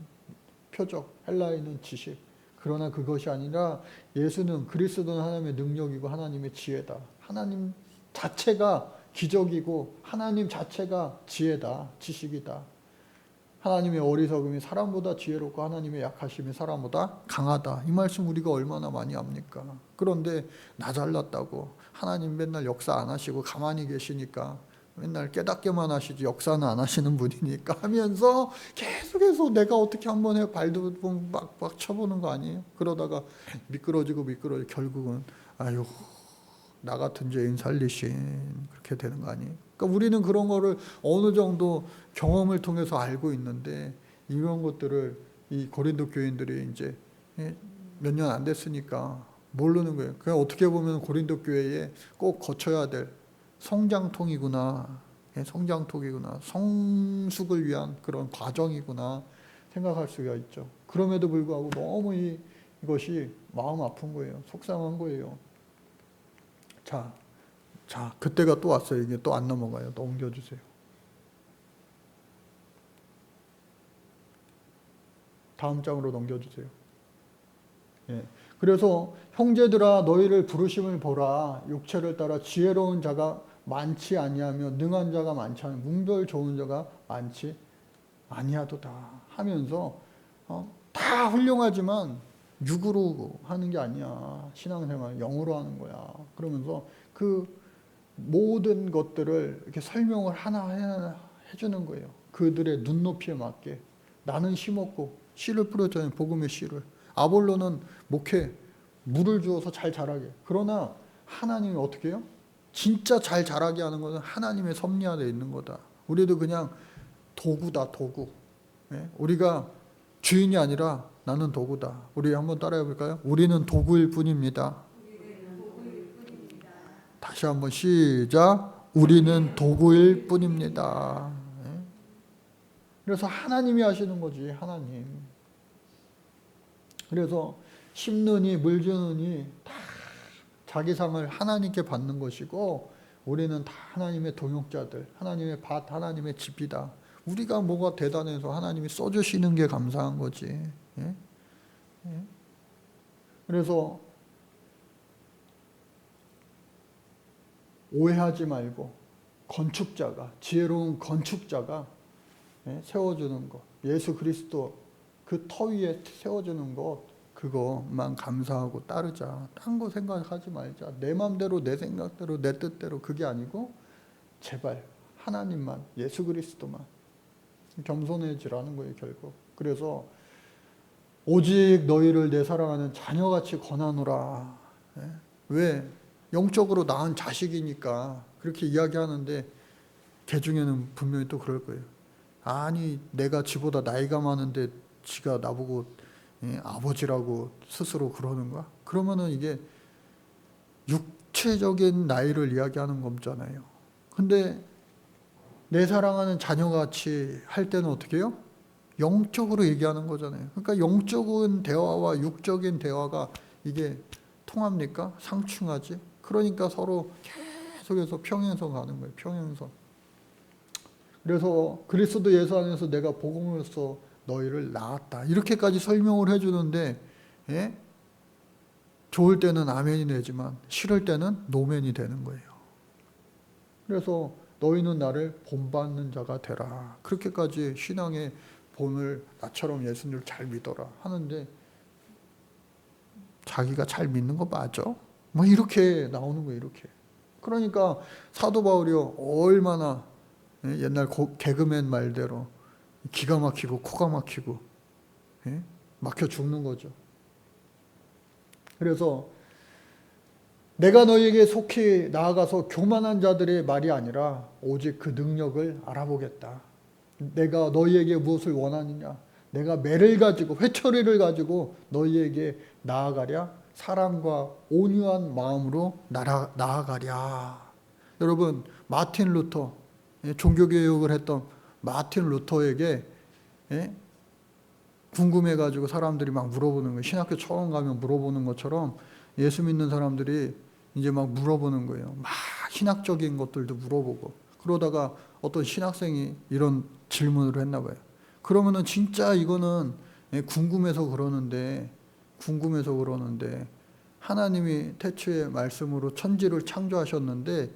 표적, 헬라인은 지식. 그러나 그것이 아니라 예수는 그리스도는 하나님의 능력이고 하나님의 지혜다. 하나님 자체가 기적이고 하나님 자체가 지혜다. 지식이다. 하나님의 어리석음이 사람보다 지혜롭고 하나님의 약하심이 사람보다 강하다. 이 말씀 우리가 얼마나 많이 압니까? 그런데 나 잘났다고 하나님 맨날 역사 안 하시고 가만히 계시니까 맨날 깨닫게만 하시지 역사는 안 하시는 분이니까 하면서 계속해서 내가 어떻게 한번 해 발도 막 쳐보는 거 아니에요? 그러다가 미끄러지고 결국은 아유 나 같은 죄인 살리신 그렇게 되는 거 아니에요? 그러니까 우리는 그런 거를 어느 정도 경험을 통해서 알고 있는데 이런 것들을 이 고린도 교인들이 이제 몇 년 안 됐으니까 모르는 거예요. 그냥 어떻게 보면 고린도 교회에 꼭 거쳐야 될 성장통이구나. 성장통이구나. 성숙을 위한 그런 과정이구나 생각할 수가 있죠. 그럼에도 불구하고 너무 이것이 마음 아픈 거예요. 속상한 거예요. 자, 그때가 또 왔어요. 이게 또 안 넘어가요. 또 옮겨주세요. 다음 장으로 넘겨주세요. 그래서 형제들아 너희를 부르심을 보라. 육체를 따라 지혜로운 자가 많지 아니하며 능한 자가 많지 않으며 문별 좋은 자가 많지 아니하도다 하면서 다 훌륭하지만 육으로 하는 게 아니야. 신앙생활 영으로 하는 거야. 그러면서 그 모든 것들을 이렇게 설명을 하나 해주는 거예요. 그들의 눈높이에 맞게. 나는 심었고 씨를 뿌렸잖아요. 복음의 씨를. 아볼로는 목회 물을 주어서 잘 자라게. 그러나 하나님이 어떻게 해요? 진짜 잘 자라게 하는 것은 하나님의 섭리 안에 있는 거다. 우리도 그냥 도구다. 도구. 우리가 주인이 아니라 나는 도구다. 우리 한번 따라해 볼까요? 우리는 도구일 뿐입니다. 다시 한번 시작. 우리는 도구일 뿐입니다. 예? 그래서 하나님이 하시는 거지, 하나님. 그래서 심느니 물 주느니 다 자기 상을 하나님께 받는 것이고, 우리는 다 하나님의 동역자들, 하나님의 밭, 하나님의 집이다. 우리가 뭐가 대단해서 하나님이 써주시는 게 감사한 거지. 예? 예? 그래서 오해하지 말고 건축자가, 지혜로운 건축자가 세워주는 것, 예수 그리스도 그 터 위에 세워주는 것, 그거만 감사하고 따르자. 딴 거 생각하지 말자. 내 마음대로, 내 생각대로, 내 뜻대로, 그게 아니고 제발 하나님만, 예수 그리스도만 겸손해지라는 거예요, 결국. 그래서 오직 너희를 내 사랑하는 자녀같이 권하노라. 왜? 영적으로 낳은 자식이니까 그렇게 이야기하는데, 개 중에는 분명히 또 그럴 거예요. 아니, 내가 지보다 나이가 많은데 지가 나보고 아버지라고 스스로 그러는가? 그러면은 이게 육체적인 나이를 이야기하는 거잖아요. 근데 내 사랑하는 자녀같이 할 때는 어떻게 해요? 영적으로 얘기하는 거잖아요. 그러니까 영적인 대화와 육적인 대화가 이게 통합니까? 상충하지? 그러니까 서로 계속해서 평행선 가는 거예요. 평행선. 그래서 그리스도 예수 안에서 내가 복음으로써 너희를 낳았다. 이렇게까지 설명을 해주는데, 예? 좋을 때는 아멘이 되지만 싫을 때는 노멘이 되는 거예요. 그래서 너희는 나를 본받는 자가 되라. 그렇게까지 신앙의 본을 나처럼 예수님을 잘 믿어라 하는데, 자기가 잘 믿는 거 맞아? 뭐 이렇게 나오는 거예요. 이렇게. 그러니까 사도 바울이 얼마나 옛날 개그맨 말대로 기가 막히고 코가 막히고 막혀 죽는 거죠. 그래서 내가 너희에게 속히 나아가서 교만한 자들의 말이 아니라 오직 그 능력을 알아보겠다. 내가 너희에게 무엇을 원하느냐? 내가 매를 가지고, 회초리를 가지고 너희에게 나아가랴. 사랑과 온유한 마음으로 나아가랴. 여러분, 마틴 루터, 종교개혁을 했던 마틴 루터에게 궁금해가지고 사람들이 막 물어보는 거예요. 신학교 처음 가면 물어보는 것처럼 예수 믿는 사람들이 이제 막 물어보는 거예요. 막 신학적인 것들도 물어보고. 그러다가 어떤 신학생이 이런 질문을 했나 봐요. 그러면은 진짜 이거는 궁금해서 그러는데 하나님이 태초의 말씀으로 천지를 창조하셨는데,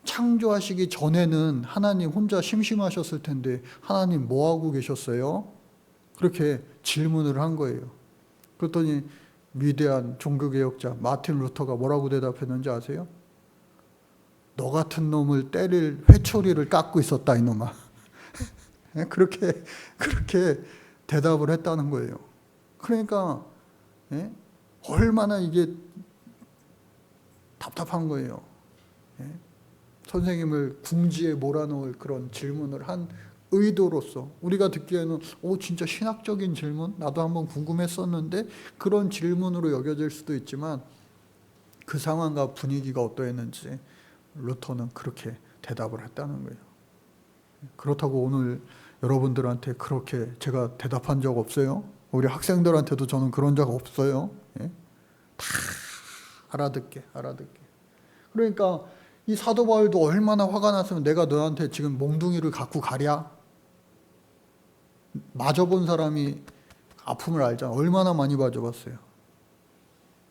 창조하시기 전에는 하나님 혼자 심심하셨을 텐데 하나님 뭐 하고 계셨어요? 그렇게 질문을 한 거예요. 그랬더니 위대한 종교개혁자 마틴 루터가 뭐라고 대답했는지 아세요? 너 같은 놈을 때릴 회초리를 깎고 있었다, 이놈아. 그렇게 대답을 했다는 거예요. 그러니까 얼마나 이게 답답한 거예요. 선생님을 궁지에 몰아넣을 그런 질문을 한 의도로서 우리가 듣기에는 진짜 신학적인 질문? 나도 한번 궁금했었는데, 그런 질문으로 여겨질 수도 있지만 그 상황과 분위기가 어떠했는지 루터는 그렇게 대답을 했다는 거예요. 그렇다고 오늘 여러분들한테 그렇게 제가 대답한 적 없어요. 우리 학생들한테도 저는 그런 적 없어요. 다 알아듣게. 그러니까 이 사도 바울도 얼마나 화가 났으면 내가 너한테 지금 몽둥이를 갖고 가랴? 맞아본 사람이 아픔을 알잖아. 얼마나 많이 맞아봤어요.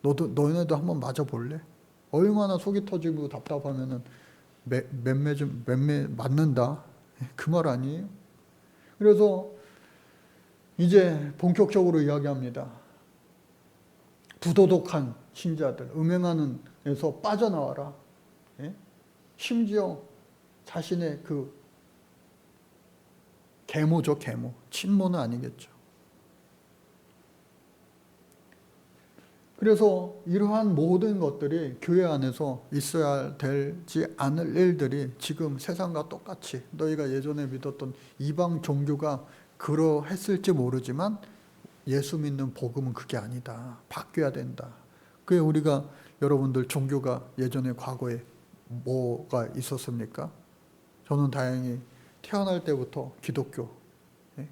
너네도 한번 맞아볼래? 얼마나 속이 터지고 답답하면은 맴매 맞는다. 그 말 아니에요? 그래서 이제 본격적으로 이야기합니다. 부도덕한 신자들, 음행하는 에서 빠져나와라. 심지어 자신의 그 계모죠, 계모. 친모는 아니겠죠. 그래서 이러한 모든 것들이 교회 안에서 있어야 되지 않을 일들이 지금 세상과 똑같이, 너희가 예전에 믿었던 이방 종교가 그러했을지 모르지만 예수 믿는 복음은 그게 아니다. 바뀌어야 된다. 그게 우리가 여러분들 종교가 예전에 과거에 뭐가 있었습니까? 저는 다행히 태어날 때부터 기독교. 예?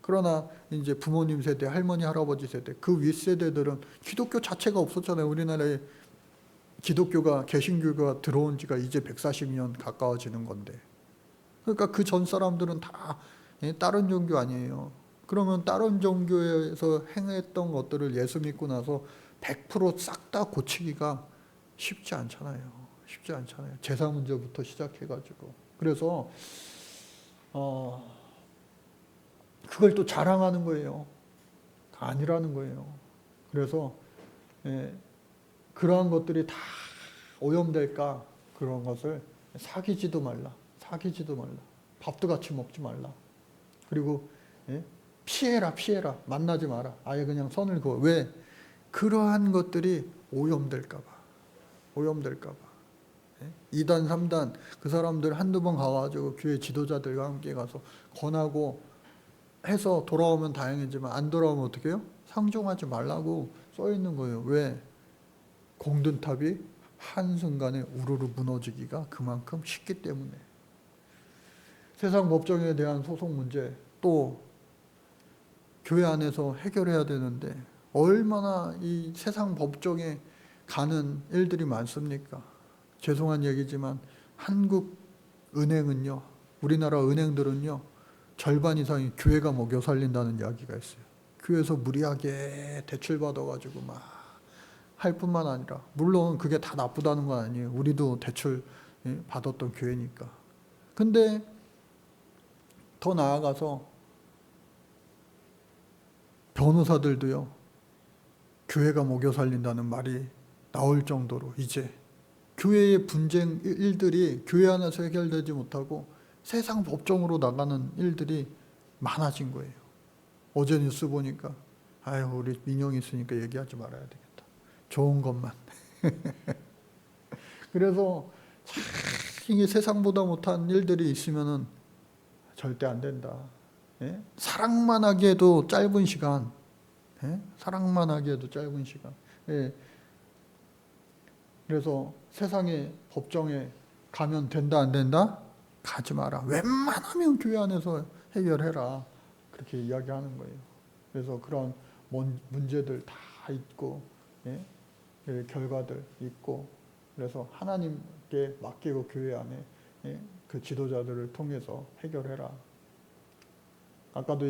그러나 이제 부모님 세대, 할머니, 할아버지 세대, 그 윗세대들은 기독교 자체가 없었잖아요. 우리나라에 기독교가, 개신교가 들어온 지가 이제 140년 가까워지는 건데. 그러니까 그 전 사람들은 다 다른 종교 아니에요. 그러면 다른 종교에서 행했던 것들을 예수 믿고 나서 100% 싹 다 고치기가 쉽지 않잖아요. 쉽지 않잖아요. 제사 문제부터 시작해가지고. 그래서 그걸 또 자랑하는 거예요. 아니라는 거예요. 그래서 그러한 것들이 다 오염될까, 그런 것을 사귀지도 말라. 사귀지도 말라. 밥도 같이 먹지 말라. 그리고 피해라. 만나지 마라. 아예 그냥 선을 그어. 왜? 그러한 것들이 오염될까 봐. 오염될까 봐. 2단, 3단 그 사람들 한두 번 가가지고 교회 지도자들과 함께 가서 권하고 해서 돌아오면 다행이지만 안 돌아오면 어떻게 해요? 상종하지 말라고 써 있는 거예요. 왜? 공든탑이 한순간에 우르르 무너지기가 그만큼 쉽기 때문에. 세상 법정에 대한 소송 문제 또 교회 안에서 해결해야 되는데 얼마나 이 세상 법정에 가는 일들이 많습니까? 죄송한 얘기지만 한국 은행은요, 우리나라 은행들은요, 절반 이상이 교회가 먹여 살린다는 이야기가 있어요. 교회에서 무리하게 대출 받아가지고 막 할 뿐만 아니라, 물론 그게 다 나쁘다는 건 아니에요. 우리도 대출 받았던 교회니까. 근데 더 나아가서 변호사들도요, 교회가 먹여 살린다는 말이 나올 정도로 이제 교회의 분쟁 일들이 교회 안에서 해결되지 못하고 세상 법정으로 나가는 일들이 많아진 거예요. 어제 뉴스 보니까 아유, 우리 민영이 있으니까 얘기하지 말아야 되겠다. 좋은 것만. 그래서 이게 세상보다 못한 일들이 있으면은 절대 안 된다. 사랑만 하기에도 짧은 시간. 사랑만 하기에도 짧은 시간. 그래서 세상의 법정에 가면 된다 안 된다? 가지 마라. 웬만하면 교회 안에서 해결해라. 그렇게 이야기하는 거예요. 그래서 그런 문제들 다 있고 결과들 있고, 그래서 하나님께 맡기고 교회 안에 그 지도자들을 통해서 해결해라. 아까도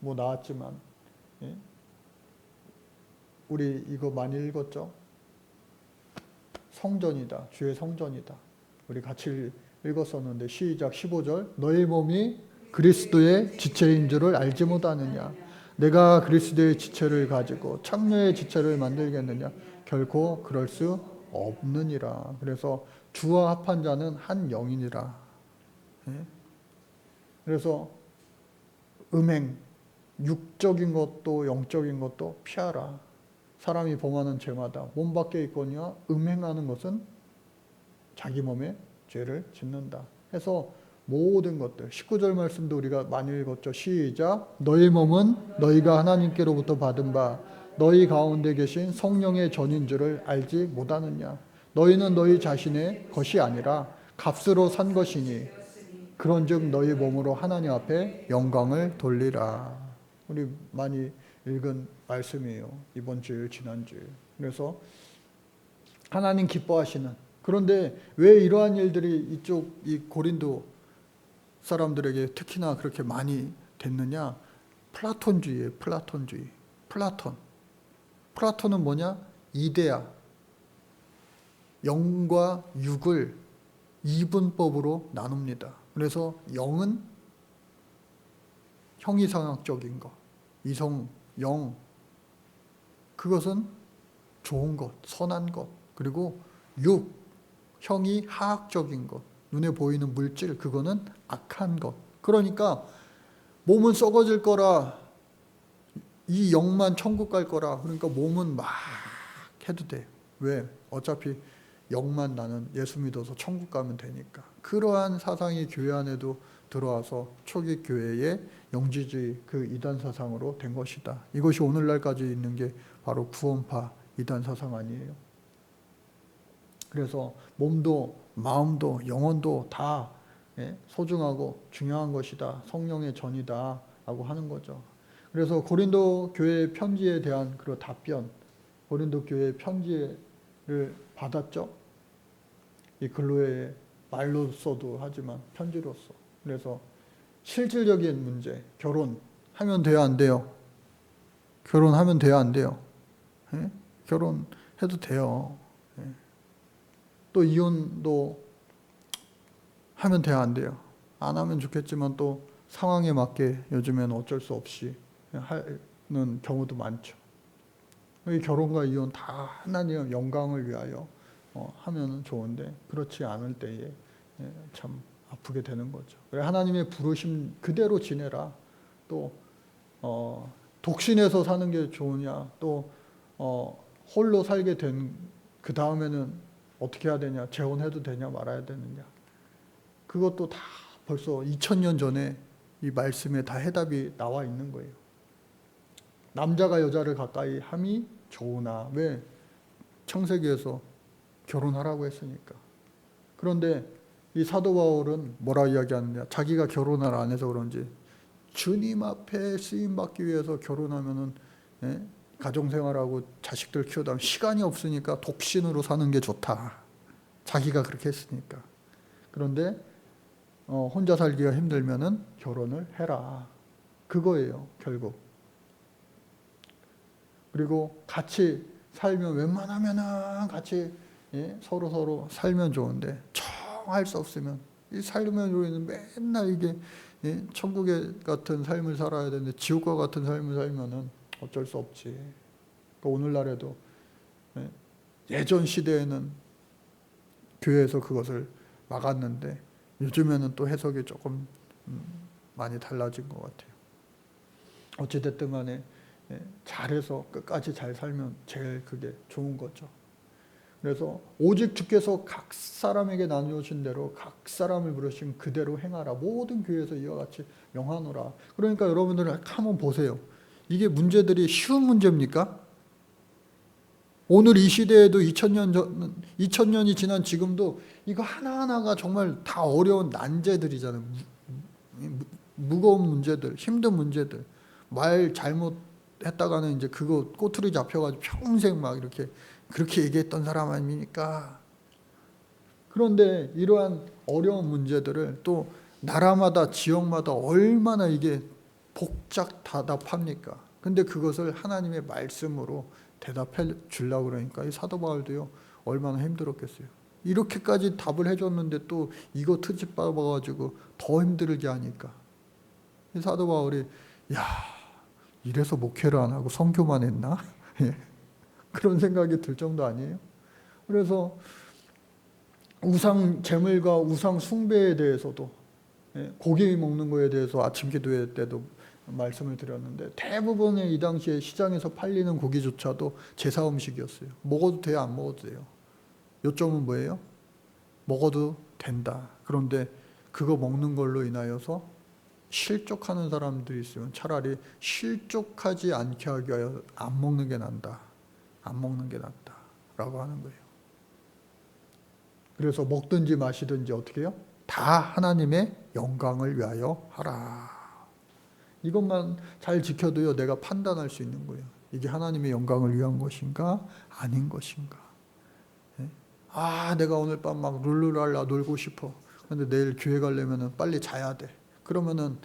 뭐 나왔지만 우리 이거 많이 읽었죠? 성전이다. 주의 성전이다. 우리 같이 읽었었는데 시작 15절. 너희 몸이 그리스도의 지체인 줄을 알지 못하느냐. 내가 그리스도의 지체를 가지고 창녀의 지체를 만들겠느냐. 결코 그럴 수 없느니라. 그래서 주와 합한 자는 한 영이니라. 그래서 음행, 육적인 것도 영적인 것도 피하라. 사람이 범하는 죄마다 몸 밖에 있거니와 음행하는 것은 자기 몸에 죄를 짓는다. 해서 모든 것들, 19절 말씀도 우리가 많이 읽었죠. 시작. 너희 몸은 너희가 하나님께로부터 받은 바 너희 가운데 계신 성령의 전인 줄을 알지 못하느냐. 너희는 너희 자신의 것이 아니라 값으로 산 것이니 그런즉 너희 몸으로 하나님 앞에 영광을 돌리라. 우리 많이 읽은 말씀이에요. 이번 주일, 지난주일. 그래서 하나님 기뻐하시는, 그런데 왜 이러한 일들이 이 고린도 사람들에게 특히나 그렇게 많이 됐느냐? 플라톤주의예요. 플라톤주의. 플라톤은 뭐냐? 이데아. 영과 육을 이분법으로 나눕니다. 그래서 영은 형이상학적인 것, 이성, 영, 그것은 좋은 것, 선한 것. 그리고 육, 형이 하학적인 것, 눈에 보이는 물질, 그거는 악한 것. 그러니까 몸은 썩어질 거라, 이 영만 천국 갈 거라. 그러니까 몸은 막 해도 돼. 왜? 어차피 영만 나는 예수 믿어서 천국 가면 되니까. 그러한 사상이 교회 안에도 들어와서 초기 교회의 영지주의 그 이단 사상으로 된 것이다. 이것이 오늘날까지 있는 게 바로 구원파 이단 사상 아니에요. 그래서 몸도 마음도 영혼도 다 소중하고 중요한 것이다. 성령의 전이다 라고 하는 거죠. 그래서 고린도 교회 편지에 대한 그 답변, 고린도 교회 편지를 받았죠. 이 근로의 말로서도 하지만 편지로서. 그래서 실질적인 문제, 결혼하면 돼요, 안 돼요? 결혼하면 돼요, 안 돼요? 예? 결혼해도 돼요. 예. 또 이혼도 하면 돼요, 안 돼요? 안 하면 좋겠지만 또 상황에 맞게 요즘에는 어쩔 수 없이 하는 경우도 많죠. 이 결혼과 이혼 다 하나님의 영광을 위하여 하면 좋은데 그렇지 않을 때에 참 아프게 되는 거죠. 하나님의 부르심 그대로 지내라. 또 독신해서 사는 게 좋으냐, 또 홀로 살게 된 그 다음에는 어떻게 해야 되냐, 재혼해도 되냐 말아야 되느냐, 그것도 다 벌써 2000년 전에 이 말씀에 다 해답이 나와 있는 거예요. 남자가 여자를 가까이 함이 좋으나, 왜? 창세기에서 결혼하라고 했으니까. 그런데 이 사도 바울은 뭐라 이야기하느냐, 자기가 결혼을 안 해서 그런지 주님 앞에 쓰임 받기 위해서 결혼하면은 가정생활하고 자식들 키우다 시간이 없으니까 독신으로 사는 게 좋다. 자기가 그렇게 했으니까. 그런데 혼자 살기가 힘들면은 결혼을 해라. 그거예요, 결국. 그리고 같이 살면 웬만하면은 같이 서로 살면 좋은데 정할 수 없으면 이 살면 우리는 맨날 이게 천국의 같은 삶을 살아야 되는데 지옥과 같은 삶을 살면은 어쩔 수 없지. 그러니까 오늘날에도 예전 시대에는 교회에서 그것을 막았는데 요즘에는 또 해석이 조금 많이 달라진 것 같아요. 어찌됐든 간에 잘해서 끝까지 잘 살면 제일 그게 좋은 거죠. 그래서 오직 주께서 각 사람에게 나누신 대로 각 사람을 부르신 그대로 행하라. 모든 교회에서 이와 같이 명하노라. 그러니까 여러분들 한번 보세요. 이게 문제들이 쉬운 문제입니까? 오늘 이 시대에도 2000년이 지난 지금도 이거 하나하나가 정말 다 어려운 난제들이잖아요. 무거운 문제들, 힘든 문제들. 말 잘못했다가는 이제 그거 꼬투리 잡혀가지고 평생 막 이렇게 그렇게 얘기했던 사람 아닙니까? 그런데 이러한 어려운 문제들을 또 나라마다 지역마다 얼마나 이게 복잡답합니까? 근데 그것을 하나님의 말씀으로 대답해 주려고 그러니까 이 사도 바울도요 얼마나 힘들었겠어요. 이렇게까지 답을 해줬는데 또 이거 트집 받아가지고 더 힘들게 하니까 이 사도 바울이 야, 이래서 목회를 안 하고 선교만 했나? 그런 생각이 들 정도 아니에요? 그래서 우상 제물과 우상 숭배에 대해서도, 고기 먹는 거에 대해서 아침 기도회 때도 말씀을 드렸는데 대부분의 이 당시에 시장에서 팔리는 고기조차도 제사 음식이었어요. 먹어도 돼요, 안 먹어도 돼요? 요점은 뭐예요? 먹어도 된다. 그런데 그거 먹는 걸로 인하여서 실족하는 사람들이 있으면 차라리 실족하지 않게 하기 위하여 안 먹는 게 난다. 안 먹는 게 낫다. 라고 하는 거예요. 그래서 먹든지 마시든지 어떻게 해요? 다 하나님의 영광을 위하여 하라. 이것만 잘 지켜도요, 내가 판단할 수 있는 거예요. 이게 하나님의 영광을 위한 것인가, 아닌 것인가. 내가 오늘 밤 막 룰루랄라 놀고 싶어. 근데 내일 교회 가려면 빨리 자야 돼. 그러면은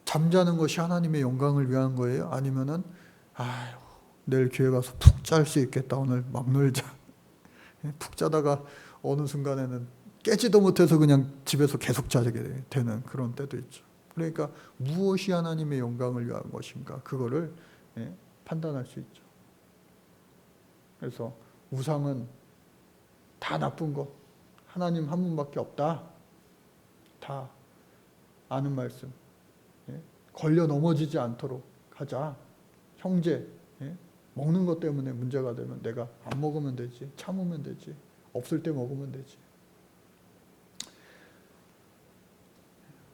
잠자는 것이 하나님의 영광을 위한 거예요? 아니면은 내일 교회 가서 푹 잘 수 있겠다. 오늘 막 놀자. 푹 자다가 어느 순간에는 깨지도 못해서 그냥 집에서 계속 자게 되는 그런 때도 있죠. 그러니까 무엇이 하나님의 영광을 위한 것인가, 그거를 판단할 수 있죠. 그래서 우상은 다 나쁜 것, 하나님 한 분밖에 없다, 다 아는 말씀. 걸려 넘어지지 않도록 하자. 형제, 먹는 것 때문에 문제가 되면 내가 안 먹으면 되지, 참으면 되지, 없을 때 먹으면 되지.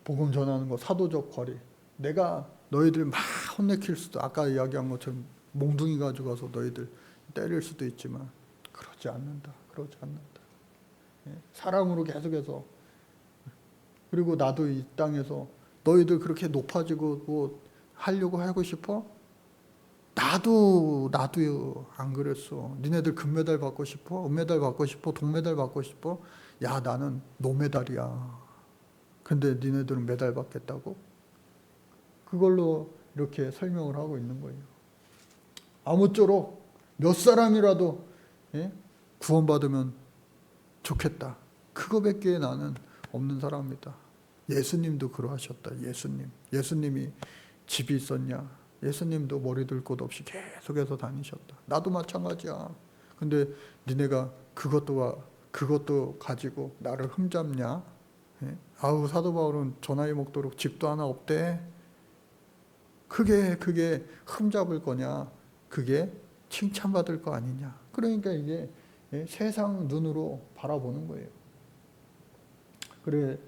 복음 전하는 거 사도적 거리. 내가 너희들 막 혼내킬 수도, 아까 이야기한 것처럼 몽둥이 가지고 가서 너희들 때릴 수도 있지만 그러지 않는다. 그러지 않는다. 사랑으로 계속해서. 그리고 나도 이 땅에서 너희들 그렇게 높아지고 뭐 하려고 하고 싶어? 나도 안 그랬어. 니네들 금메달 받고 싶어? 은메달 받고 싶어? 동메달 받고 싶어? 야, 나는 노메달이야. 근데 니네들은 메달 받겠다고? 그걸로 이렇게 설명을 하고 있는 거예요. 아무쪼록 몇 사람이라도 구원받으면 좋겠다. 그거밖에 나는 없는 사람이다. 예수님도 그러하셨다. 예수님이 집이 있었냐? 예수님도 머리 둘 곳 없이 계속해서 다니셨다. 나도 마찬가지야. 근데 니네가 그것도 가지고 나를 흠잡냐? 아우, 사도 바울은 저 나이 먹도록 집도 하나 없대. 그게 흠잡을 거냐? 그게 칭찬받을 거 아니냐? 그러니까 이게 세상 눈으로 바라보는 거예요. 그래,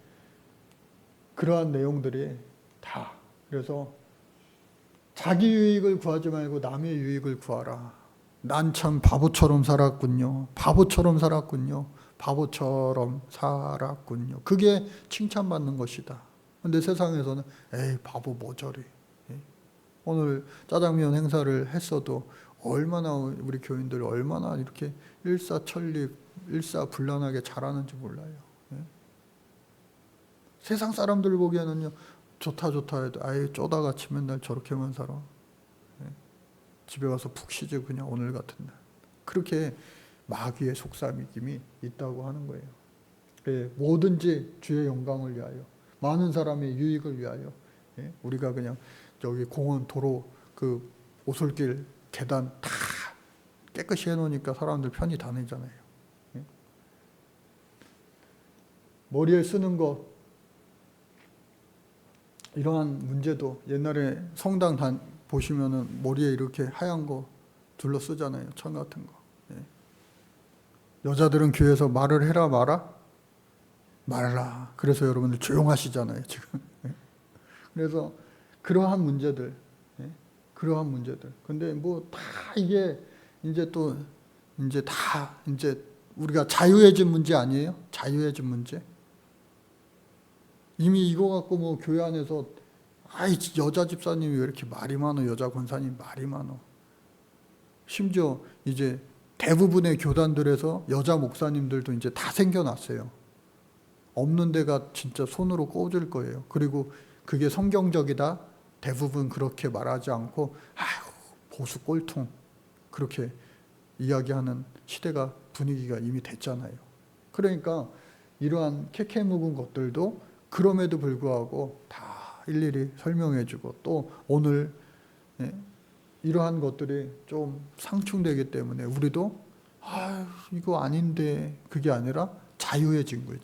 그러한 내용들이 다. 그래서 자기 유익을 구하지 말고 남의 유익을 구하라. 난 참 바보처럼 살았군요. 바보처럼 살았군요. 그게 칭찬받는 것이다. 근데 세상에서는 에이, 바보 모저리. 오늘 짜장면 행사를 했어도 얼마나 우리 교인들 얼마나 이렇게 일사천리, 일사불란하게 잘하는지 몰라요. 세상 사람들 보기에는요, 좋다 해도 아예 쪼다같이 맨날 저렇게만 살아. 집에 가서 푹 쉬지 그냥 오늘 같은 날. 그렇게 마귀의 속삭임이 있다고 하는 거예요. 뭐든지 주의 영광을 위하여, 많은 사람의 유익을 위하여, 우리가 그냥 여기 공원 도로 그 오솔길 계단 다 깨끗이 해놓으니까 사람들 편히 다니잖아요. 머리에 쓰는 것, 이러한 문제도 옛날에 성당 보시면은 머리에 이렇게 하얀 거 둘러 쓰잖아요. 천 같은 거. 여자들은 교회에서 말을 해라 마라? 말라. 그래서 여러분들 조용하시잖아요, 지금. 그래서 그러한 문제들. 근데 뭐 다 이게 이제 우리가 자유해진 문제 아니에요? 자유해진 문제. 이미 이거 갖고 뭐 교회 안에서 아이, 여자 집사님이 왜 이렇게 말이 많어? 여자 권사님 말이 많어? 심지어 이제 대부분의 교단들에서 여자 목사님들도 이제 다 생겨났어요. 없는 데가 진짜 손으로 꼽을 거예요. 그리고 그게 성경적이다? 대부분 그렇게 말하지 않고 아유, 보수 꼴통 그렇게 이야기하는 시대가, 분위기가 이미 됐잖아요. 그러니까 이러한 캐캐 묵은 것들도 그럼에도 불구하고 다 일일이 설명해주고, 또 오늘 이러한 것들이 좀 상충되기 때문에 우리도 이거 아닌데, 그게 아니라 자유해진 거예요.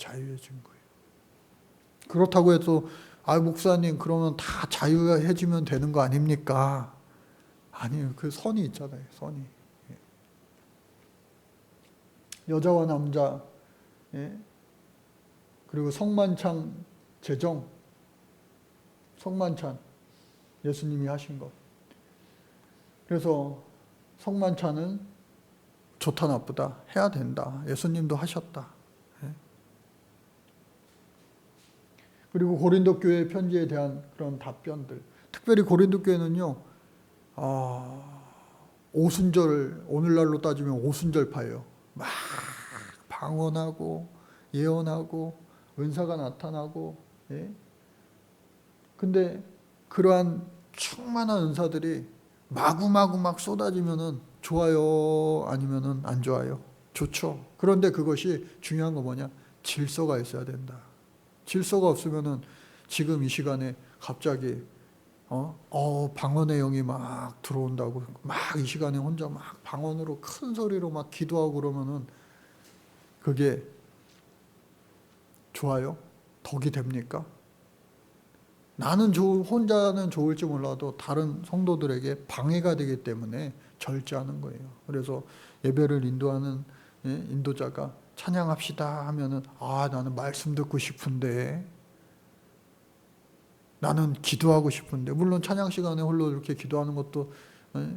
그렇다고 해서 목사님 그러면 다 자유해지면 되는 거 아닙니까? 아니에요. 그 선이 있잖아요. 선이. 여자와 남자, 그리고 성만찬 제정, 성만찬 예수님이 하신 것. 그래서 성만찬은 좋다 나쁘다 해야 된다. 예수님도 하셨다. 그리고 고린도 교회 편지에 대한 그런 답변들. 특별히 고린도 교회는요, 오순절, 오늘날로 따지면 오순절파예요. 막 방언하고 예언하고 은사가 나타나고. 근데 그러한 충만한 은사들이 마구마구 막 쏟아지면은 좋아요? 아니면은 안 좋아요? 좋죠. 그런데 그것이 중요한 거 뭐냐? 질서가 있어야 된다. 질서가 없으면은 지금 이 시간에 갑자기 방언의 영이 막 들어온다고 막 이 시간에 혼자 막 방언으로 큰 소리로 막 기도하고 그러면은 그게 좋아요? 덕이 됩니까? 나는 혼자는 좋을지 몰라도 다른 성도들에게 방해가 되기 때문에 절제하는 거예요. 그래서 예배를 인도하는 인도자가 찬양합시다 하면은 나는 말씀 듣고 싶은데 나는 기도하고 싶은데, 물론 찬양 시간에 홀로 이렇게 기도하는 것도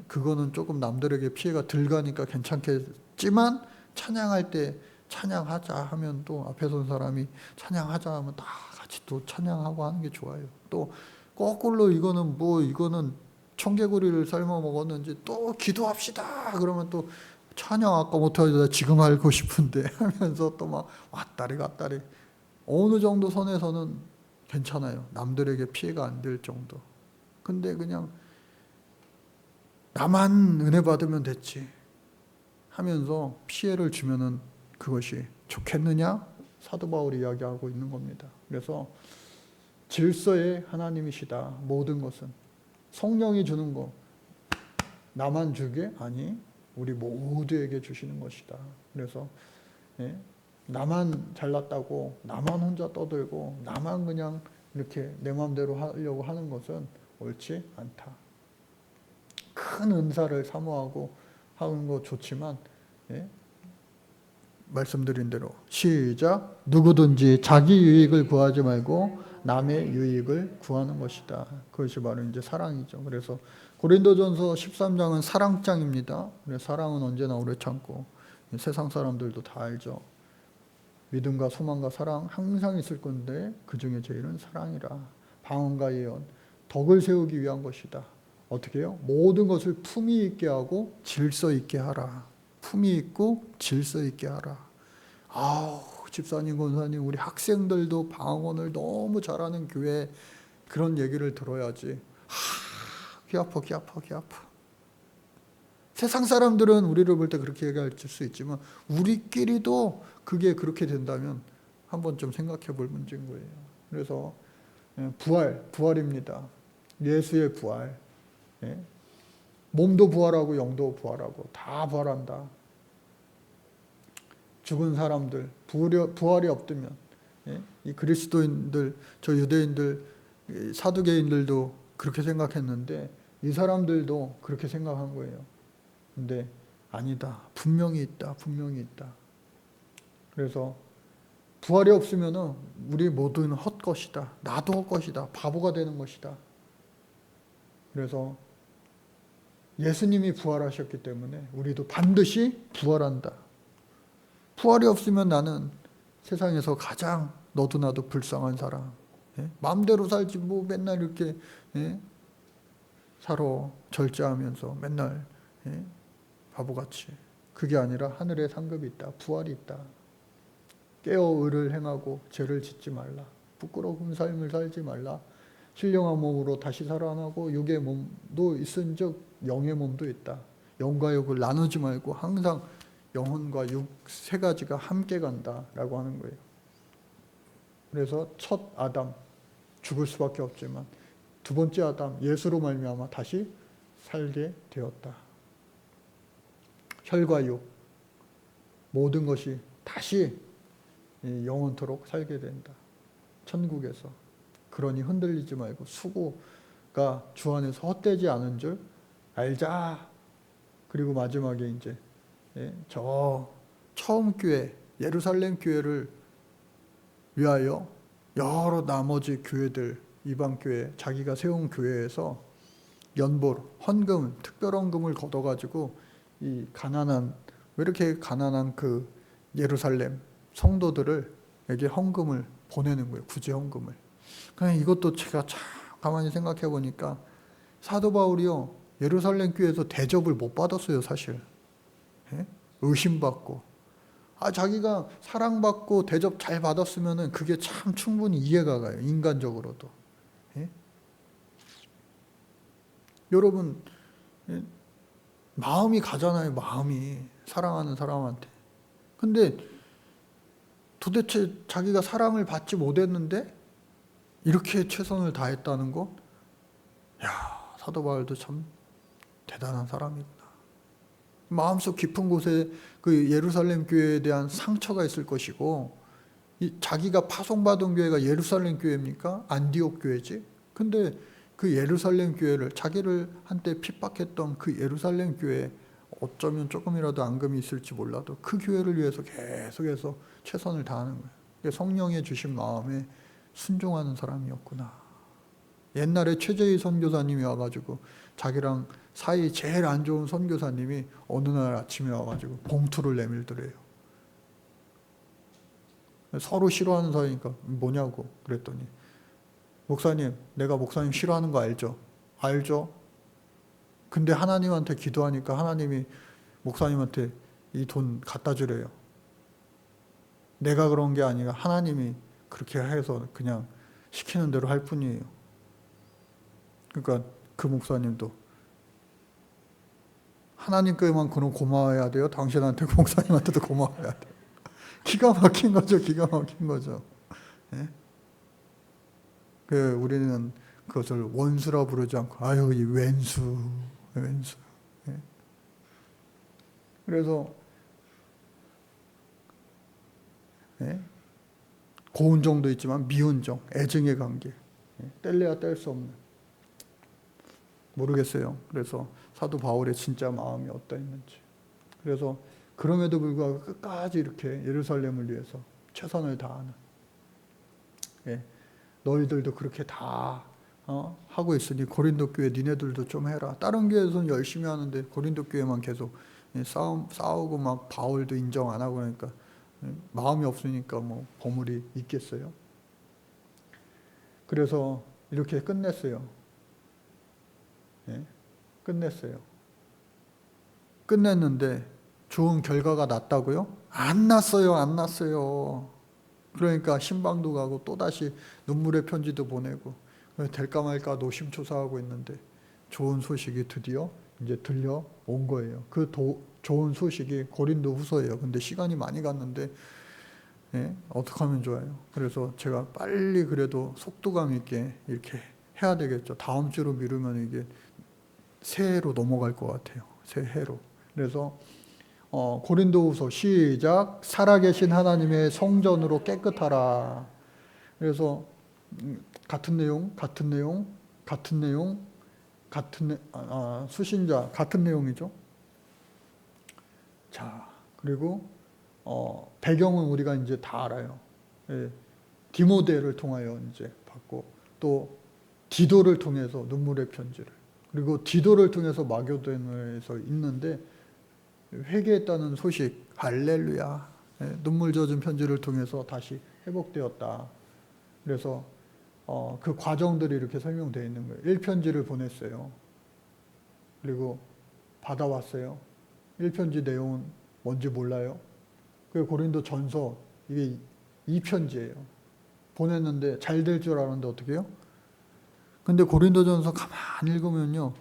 그거는 조금 남들에게 피해가 덜 가니까 괜찮겠지만, 찬양할 때 찬양하자 하면 또 앞에 선 사람이 찬양하자 하면 다 같이 또 찬양하고 하는 게 좋아요. 또 거꾸로 이거는 청개구리를 삶아 먹었는지 또 기도합시다 그러면 또 찬양 아까 못하다 지금 알고 싶은데 하면서 또 막 왔다리 갔다리. 어느 정도 선에서는 괜찮아요. 남들에게 피해가 안 될 정도. 근데 그냥 나만 은혜 받으면 됐지 하면서 피해를 주면은 그것이 좋겠느냐? 사도 바울이 이야기하고 있는 겁니다. 그래서 질서의 하나님이시다. 모든 것은 성령이 주는 거 나만 주게? 아니, 우리 모두에게 주시는 것이다. 그래서 나만 잘났다고 나만 혼자 떠들고 나만 그냥 이렇게 내 마음대로 하려고 하는 것은 옳지 않다. 큰 은사를 사모하고 하는 거 좋지만 말씀드린 대로 시작. 누구든지 자기 유익을 구하지 말고 남의 유익을 구하는 것이다. 그것이 바로 이제 사랑이죠. 그래서 고린도전서 13장은 사랑장입니다. 사랑은 언제나 오래 참고, 세상 사람들도 다 알죠. 믿음과 소망과 사랑 항상 있을 건데 그 중에 제일은 사랑이라. 방언과 예언, 덕을 세우기 위한 것이다. 어떻게 해요? 모든 것을 품위 있게 하고 질서 있게 하라. 품위 있고 질서 있게 하라. 아우, 집사님, 권사님, 우리 학생들도 방언을 너무 잘하는 교회 그런 얘기를 들어야지. 귀 아파, 귀 아파, 귀 아파. 세상 사람들은 우리를 볼 때 그렇게 얘기할 수 있지만 우리끼리도 그게 그렇게 된다면 한번 좀 생각해 볼 문제인 거예요. 그래서 부활입니다. 예수의 부활. 몸도 부활하고 영도 부활하고 다 부활한다. 죽은 사람들, 부활이 없다면 이 그리스도인들, 저 유대인들, 사두개인들도 그렇게 생각했는데 이 사람들도 그렇게 생각한 거예요. 근데 아니다. 분명히 있다. 분명히 있다. 그래서 부활이 없으면 우리 모두는 헛것이다. 나도 헛것이다. 바보가 되는 것이다. 그래서 예수님이 부활하셨기 때문에 우리도 반드시 부활한다. 부활이 없으면 나는 세상에서 가장 너도 나도 불쌍한 사람. 마음대로 살지 뭐 맨날 이렇게 살아 절제하면서 맨날 바보같이. 그게 아니라 하늘에 상급이 있다. 부활이 있다. 깨어 의를 행하고 죄를 짓지 말라. 부끄러운 삶을 살지 말라. 신령한 몸으로 다시 살아나고 육의 몸도 있은즉 영의 몸도 있다. 영과 육을 나누지 말고 항상 영혼과 육 세 가지가 함께 간다라고 하는 거예요. 그래서 첫 아담 죽을 수밖에 없지만 두 번째 아담 예수로 말미암아 다시 살게 되었다. 혈과 육 모든 것이 다시 영원토록 살게 된다. 천국에서. 그러니 흔들리지 말고 수고가 주 안에서 헛되지 않은 줄 알자. 그리고 마지막에 이제 저 처음 교회 예루살렘 교회를 위하여 여러 나머지 교회들 이방 교회 자기가 세운 교회에서 연보로 헌금 특별헌금을 걷어가지고 이 가난한 왜 이렇게 가난한 그 예루살렘 성도들에게 헌금을 보내는 거예요. 구제 헌금을. 그냥 이것도 제가 참 가만히 생각해 보니까 사도 바울이요 예루살렘 교회에서 대접을 못 받았어요. 사실 의심받고 자기가 사랑받고 대접 잘 받았으면은 그게 참 충분히 이해가 가요. 인간적으로도. 여러분 마음이 가잖아요. 마음이 사랑하는 사람한테. 근데 도대체 자기가 사랑을 받지 못했는데 이렇게 최선을 다했다는 것? 야, 사도 바울도 참 대단한 사람이구나. 마음속 깊은 곳에 그 예루살렘 교회에 대한 상처가 있을 것이고 자기가 파송받은 교회가 예루살렘 교회입니까? 안디옥 교회지? 근데 그 예루살렘 교회를 자기를 한때 핍박했던 그 예루살렘 교회에 어쩌면 조금이라도 앙금이 있을지 몰라도 그 교회를 위해서 계속해서 최선을 다하는 거예요. 성령의 주신 마음에 순종하는 사람이었구나. 옛날에 최재희 선교사님이 와가지고 자기랑 사이 제일 안 좋은 선교사님이 어느 날 아침에 와가지고 봉투를 내밀더래요. 서로 싫어하는 사이니까 뭐냐고 그랬더니, 목사님, 내가 목사님 싫어하는 거 알죠? 알죠? 근데 하나님한테 기도하니까 하나님이 목사님한테 이 돈 갖다 주래요. 내가 그런 게 아니라 하나님이 그렇게 해서 그냥 시키는 대로 할 뿐이에요. 그러니까 그 목사님도 하나님께만 그럼 고마워해야 돼요? 당신한테 목사님한테도 고마워해야 돼요? 기가 막힌 거죠. 기가 막힌 거죠. 예? 우리는 그것을 원수라 부르지 않고 아유 이 왼수. 예? 그래서 예? 고운 정도 있지만 미운 정, 애증의 관계, 예? 뗄래야 뗄 수 없는. 모르겠어요. 그래서 사도 바울의 진짜 마음이 어떠했는지. 그래서 그럼에도 불구하고 끝까지 이렇게 예루살렘을 위해서 최선을 다하는. 예? 너희들도 그렇게 다 하고 있으니 고린도 교회 니네들도 좀 해라. 다른 교회에서는 열심히 하는데 고린도 교회만 계속 싸우고 막 바울도 인정 안 하고 그러니까 마음이 없으니까 뭐 버물이 있겠어요. 그래서 이렇게 끝냈어요. 예? 끝냈어요. 끝냈는데 좋은 결과가 났다고요? 안 났어요. 안 났어요. 그러니까 신방도 가고 또다시 눈물의 편지도 보내고 될까 말까 노심초사하고 있는데 좋은 소식이 드디어 이제 들려온 거예요. 그 좋은 소식이 고린도 후서예요. 근데 시간이 많이 갔는데 예? 어떻게 하면 좋아요? 그래서 제가 빨리 그래도 속도감 있게 이렇게 해야 되겠죠. 다음 주로 미루면 이게 새해로 넘어갈 것 같아요. 새해로. 그래서 고린도후서 시작. 살아계신 하나님의 성전으로 깨끗하라. 그래서 같은 내용, 수신자 같은 내용이죠. 자, 그리고 배경은 우리가 이제 다 알아요. 예, 디모데를 통하여 이제 받고 또 디도를 통해서 눈물의 편지를, 그리고 디도를 통해서 마게도냐에서 있는데 회개했다는 소식, 할렐루야. 예, 눈물 젖은 편지를 통해서 다시 회복되었다. 그래서 그 과정들이 이렇게 설명되어 있는 거예요. 1편지를 보냈어요. 그리고 받아왔어요. 1편지 내용은 뭔지 몰라요. 그 고린도 전서 이게 2편지예요. 보냈는데 잘 될 줄 알았는데 어떻게 해요? 근데 고린도전서 가만히 읽으면요,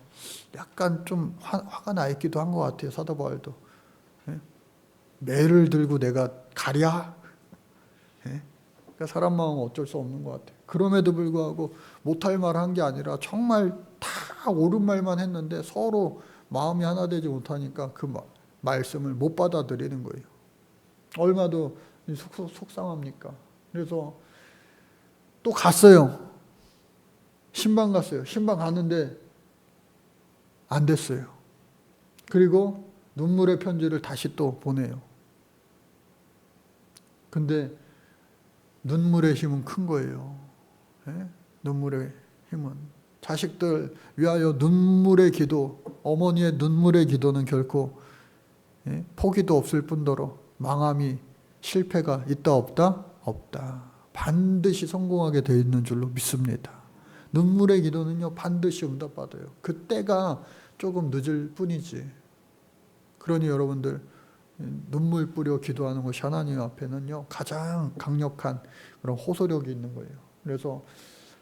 약간 좀 화가 나 있기도 한 것 같아요. 사도 바울도. 예? 매를 들고 내가 가랴? 예? 그러니까 사람 마음은 어쩔 수 없는 것 같아요. 그럼에도 불구하고 못할 말 한 게 아니라 정말 다 옳은 말만 했는데 서로 마음이 하나 되지 못하니까 그 말씀을 못 받아들이는 거예요. 얼마나 속상합니까? 그래서 또 갔어요. 신방 갔어요. 신방 갔는데 안 됐어요. 그리고 눈물의 편지를 다시 또 보내요. 근데 눈물의 힘은 큰 거예요. 예? 눈물의 힘은. 자식들 위하여 눈물의 기도, 어머니의 눈물의 기도는 결코 포기도 없을 뿐더러 망함이, 실패가 있다 없다? 없다. 반드시 성공하게 되어 있는 줄로 믿습니다. 눈물의 기도는요 반드시 응답받아요. 그때가 조금 늦을 뿐이지. 그러니 여러분들 눈물 뿌려 기도하는 것이 하나님 앞에는요 가장 강력한 그런 호소력이 있는 거예요. 그래서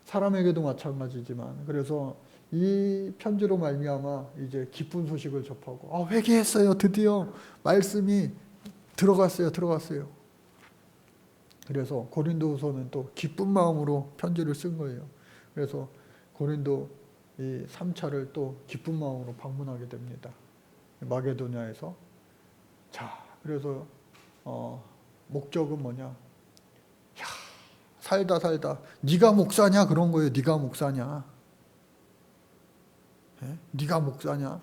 사람에게도 마찬가지지만, 그래서 이 편지로 말미암아 이제 기쁜 소식을 접하고 회개했어요. 드디어 말씀이 들어갔어요. 그래서 고린도후서는 또 기쁜 마음으로 편지를 쓴 거예요. 그래서 고린도 이 3차를 또 기쁜 마음으로 방문하게 됩니다. 마게도냐에서. 자, 그래서 목적은 뭐냐? 야, 살다 네가 목사냐 그런 거예요. 네가 목사냐? 예? 네가 목사냐?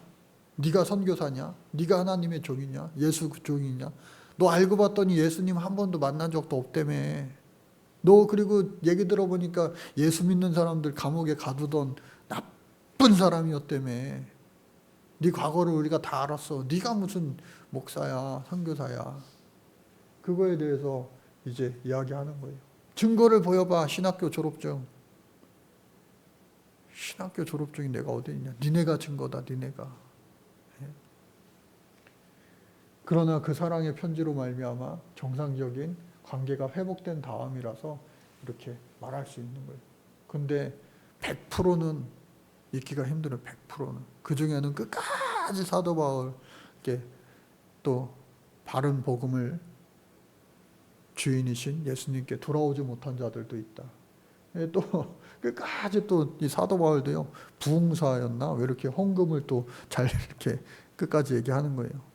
네가 선교사냐? 네가 하나님의 종이냐? 예수 종이냐? 너 알고 봤더니 예수님 한 번도 만난 적도 없다며. 너 그리고 얘기 들어보니까 예수 믿는 사람들 감옥에 가두던 나쁜 사람이었다며. 네 과거를 우리가 다 알았어. 네가 무슨 목사야, 선교사야. 그거에 대해서 이제 이야기하는 거예요. 증거를 보여봐. 신학교 졸업증. 신학교 졸업증이 내가 어디 있냐. 니네가 증거다. 니네가. 그러나 그 사랑의 편지로 말미암아 정상적인 관계가 회복된 다음이라서 이렇게 말할 수 있는 거예요. 근데 100%는 있기가 힘들어요. 100%는. 그 중에는 끝까지 사도 바울께 또 바른 복음을 주인이신 예수님께 돌아오지 못한 자들도 있다. 또 끝까지 또 이 사도 바울도요, 부흥사였나? 왜 이렇게 헌금을 또 잘 이렇게 끝까지 얘기하는 거예요.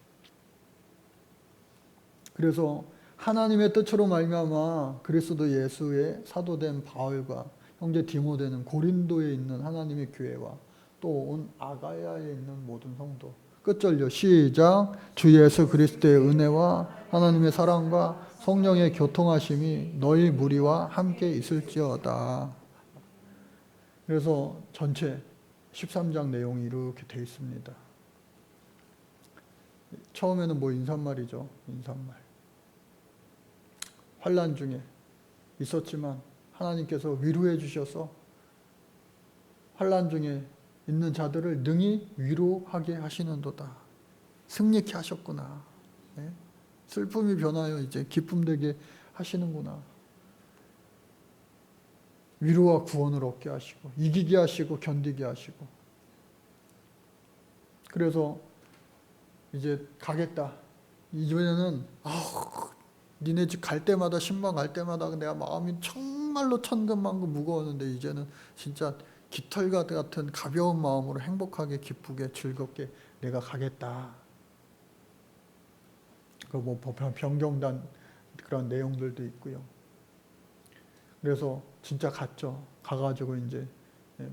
그래서 하나님의 뜻으로 말미암아 그리스도 예수의 사도된 바울과 형제 디모데는 고린도에 있는 하나님의 교회와 또 온 아가야에 있는 모든 성도. 끝절요 시작. 주 예수 그리스도의 은혜와 하나님의 사랑과 성령의 교통하심이 너희 무리와 함께 있을지어다. 그래서 전체 13장 내용이 이렇게 되어 있습니다. 처음에는 뭐 인사말이죠. 인사말. 환난 중에 있었지만 하나님께서 위로해 주셔서 환난 중에 있는 자들을 능히 위로하게 하시는도다. 승리케 하셨구나. 네? 슬픔이 변하여 이제 기쁨 되게 하시는구나. 위로와 구원을 얻게 하시고 이기게 하시고 견디게 하시고. 그래서 이제 가겠다. 이번에는 니네 집 갈 때마다 신방 갈 때마다 내가 마음이 정말로 천근만근 무거웠는데 이제는 진짜 깃털 같은 가벼운 마음으로 행복하게 기쁘게 즐겁게 내가 가겠다. 그 뭐 병경단 그런 내용들도 있고요. 그래서 진짜 갔죠. 가가지고 이제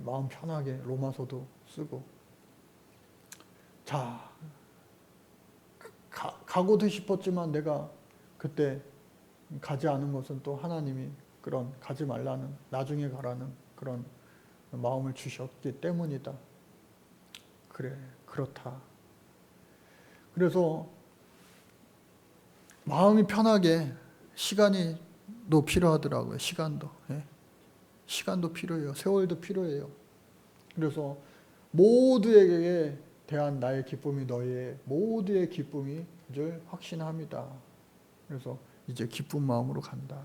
마음 편하게 로마서도 쓰고. 자, 가고도 싶었지만 내가 그때 가지 않은 것은 또 하나님이 그런 가지 말라는, 나중에 가라는 그런 마음을 주셨기 때문이다. 그래, 그렇다. 그래서 마음이 편하게 시간이 또 필요하더라고요. 시간도. 예? 시간도 필요해요. 세월도 필요해요. 그래서 모두에게 대한 나의 기쁨이 너희의 모두의 기쁨이 줄 확신합니다. 그래서 이제 기쁜 마음으로 간다.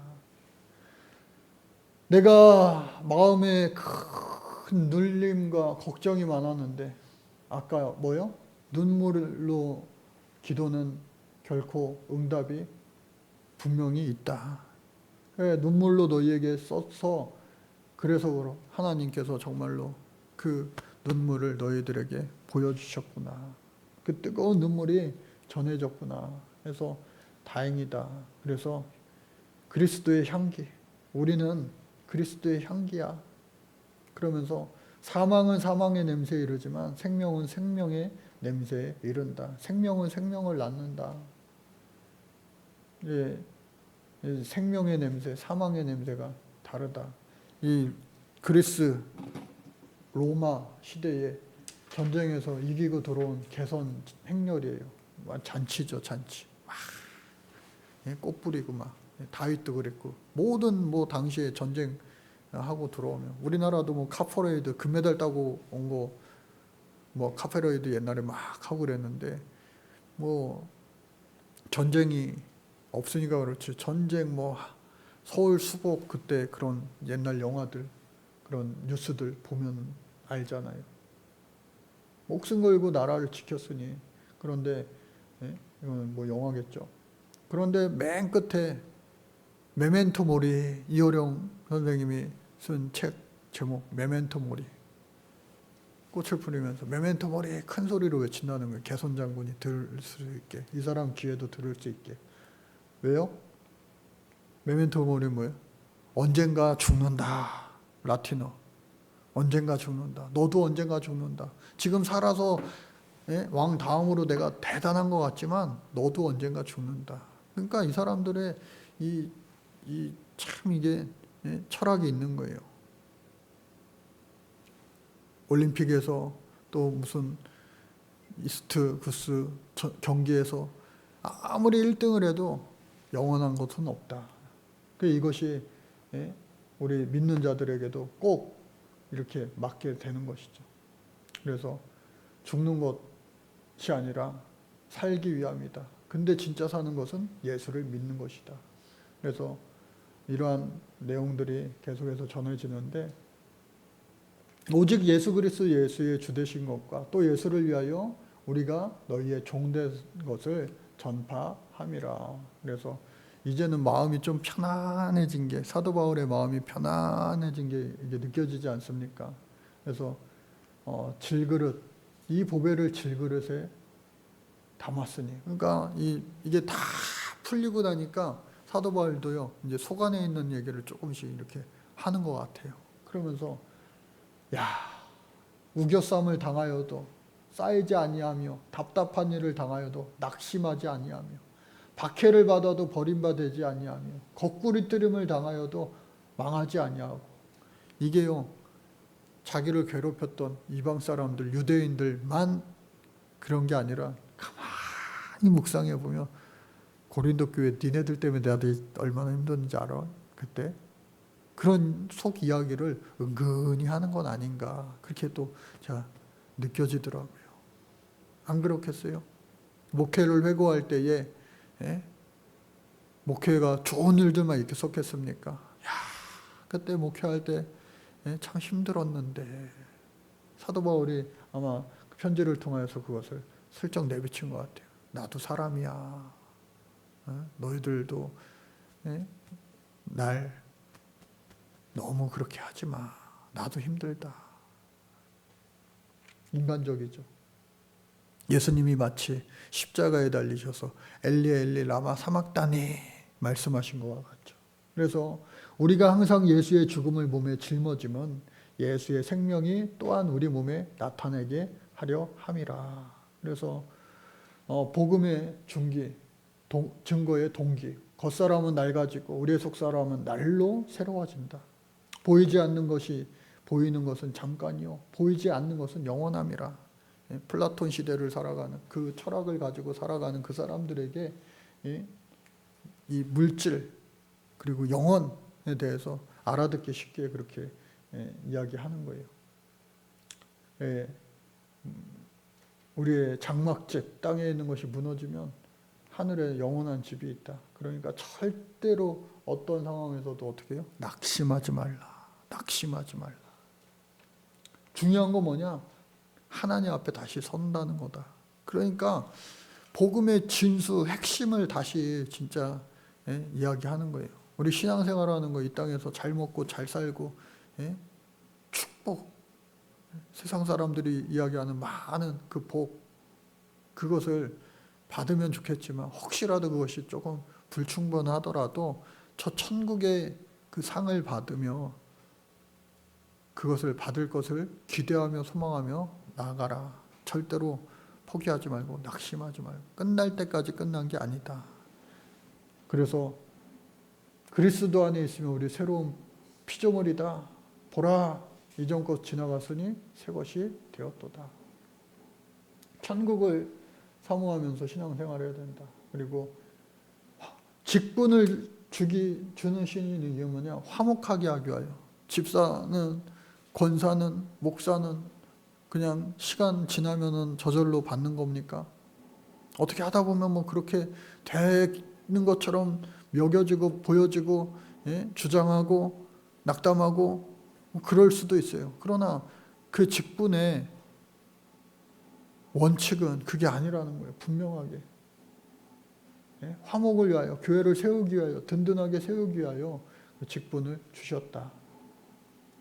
내가 마음에 큰 눌림과 걱정이 많았는데 아까 뭐요? 눈물로 기도는 결코 응답이 분명히 있다. 눈물로 너희에게 써서 그래서 하나님께서 정말로 그 눈물을 너희들에게 보여주셨구나. 그 뜨거운 눈물이 전해졌구나. 해서 다행이다. 그래서 그리스도의 향기. 우리는 그리스도의 향기야. 그러면서 사망은 사망의 냄새에 이르지만 생명은 생명의 냄새에 이른다. 생명은 생명을 낳는다. 예, 생명의 냄새, 사망의 냄새가 다르다. 이 그리스 로마 시대에 전쟁에서 이기고 들어온 개선 행렬이에요. 잔치죠, 잔치. 막 꽃 뿌리고 막 다윗도 그랬고 모든 뭐 당시에 전쟁하고 들어오면 우리나라도 뭐 카퍼레이드 금메달 따고 온 거 뭐 카퍼레이드 옛날에 막 하고 그랬는데 뭐 전쟁이 없으니까 그렇지 전쟁 뭐 서울 수복 그때 그런 옛날 영화들 그런 뉴스들 보면 알잖아요. 목숨 걸고 나라를 지켰으니. 그런데 이거는 뭐 영화겠죠. 그런데 맨 끝에 메멘토 모리, 이호령 선생님이 쓴 책 제목 메멘토 모리. 꽃을 뿌리면서 메멘토 모리 큰 소리로 외친다는 거예요. 개선 장군이 들을 수 있게. 이 사람 귀에도 들을 수 있게. 왜요? 메멘토 모리 뭐예요? 언젠가 죽는다. 라틴어. 언젠가 죽는다. 너도 언젠가 죽는다. 지금 살아서 왕 다음으로 내가 대단한 것 같지만 너도 언젠가 죽는다. 그러니까 이 사람들의 이 참 이게 철학이 있는 거예요. 올림픽에서 또 무슨 이스트 구스 경기에서 아무리 1등을 해도 영원한 것은 없다. 이것이 우리 믿는 자들에게도 꼭 이렇게 맞게 되는 것이죠. 그래서 죽는 것이 아니라 살기 위함이다. 근데 진짜 사는 것은 예수를 믿는 것이다. 그래서 이러한 내용들이 계속해서 전해지는데, 오직 예수 그리스도 예수의 주되신 것과 또 예수를 위하여 우리가 너희의 종된 것을 전파함이라. 그래서 이제는 마음이 좀 편안해진 게, 사도 바울의 마음이 편안해진 게 이게 느껴지지 않습니까? 그래서 질그릇, 이 보배를 질그릇에 담았으니, 그러니까 이게 다 풀리고 나니까 사도 바울도요, 이제 속 안에 있는 얘기를 조금씩 이렇게 하는 것 같아요. 그러면서 야, 우겨쌈을 당하여도 쌓이지 아니하며 답답한 일을 당하여도 낙심하지 아니하며 박해를 받아도 버림받지 아니하며 거꾸리뜨림을 당하여도 망하지 아니하고, 이게요, 자기를 괴롭혔던 이방 사람들, 유대인들만 그런 게 아니라 가만히 묵상해 보면 고린도 교회 니네들 때문에 내가 얼마나 힘든지 알아? 그때 그런 속 이야기를 은근히 하는 건 아닌가, 그렇게 또 제가 느껴지더라고요. 안 그렇겠어요? 목회를 회고할 때에 목회가 좋은 일들만 이렇게 섞였습니까? 야, 그때 목회할 때 참 힘들었는데, 사도 바울이 아마 그 편지를 통해서 그것을 슬쩍 내비친 것 같아요. 나도 사람이야. 너희들도 날 너무 그렇게 하지 마. 나도 힘들다. 인간적이죠. 예수님이 마치 십자가에 달리셔서 엘리 엘리 라마 사막다니 말씀하신 것과 같죠. 그래서 우리가 항상 예수의 죽음을 몸에 짊어지면 예수의 생명이 또한 우리 몸에 나타내게 하려 함이라. 그래서 복음의 중기, 증거의 동기, 겉사람은 낡아지고 우리의 속사람은 날로 새로워진다. 보이지 않는 것이 보이는 것은 잠깐이요 보이지 않는 것은 영원함이라. 플라톤 시대를 살아가는, 그 철학을 가지고 살아가는 그 사람들에게 이 물질 그리고 영혼에 대해서 알아듣기 쉽게 그렇게 이야기하는 거예요. 우리의 장막집, 땅에 있는 것이 무너지면 하늘에 영원한 집이 있다. 그러니까 절대로 어떤 상황에서도 어떻게 해요? 낙심하지 말라. 낙심하지 말라. 중요한 건 뭐냐? 하나님 앞에 다시 선다는 거다. 그러니까 복음의 진수, 핵심을 다시 진짜 이야기하는 거예요. 우리 신앙생활하는 거, 이 땅에서 잘 먹고 잘 살고 축복, 세상 사람들이 이야기하는 많은 그 복, 그것을 받으면 좋겠지만 혹시라도 그것이 조금 불충분하더라도 저 천국의 그 상을 받으며 그것을 받을 것을 기대하며 소망하며 나아가라. 절대로 포기하지 말고 낙심하지 말고, 끝날 때까지 끝난 게 아니다. 그래서 그리스도 안에 있으면 우리 새로운 피조물이다. 보라, 이전 것 지나갔으니 새 것이 되었도다. 천국을 사모하면서 신앙생활을 해야 된다. 그리고 직분을 주는 신이 이게 뭐냐? 화목하게 하기 위하여. 집사는, 권사는, 목사는 그냥 시간 지나면은 저절로 받는 겁니까? 어떻게 하다 보면 뭐 그렇게 되는 것처럼 먹여지고 보여지고 주장하고 낙담하고 뭐 그럴 수도 있어요. 그러나 그 직분의 원칙은 그게 아니라는 거예요. 분명하게. 화목을 위하여, 교회를 세우기 위하여, 든든하게 세우기 위하여 그 직분을 주셨다.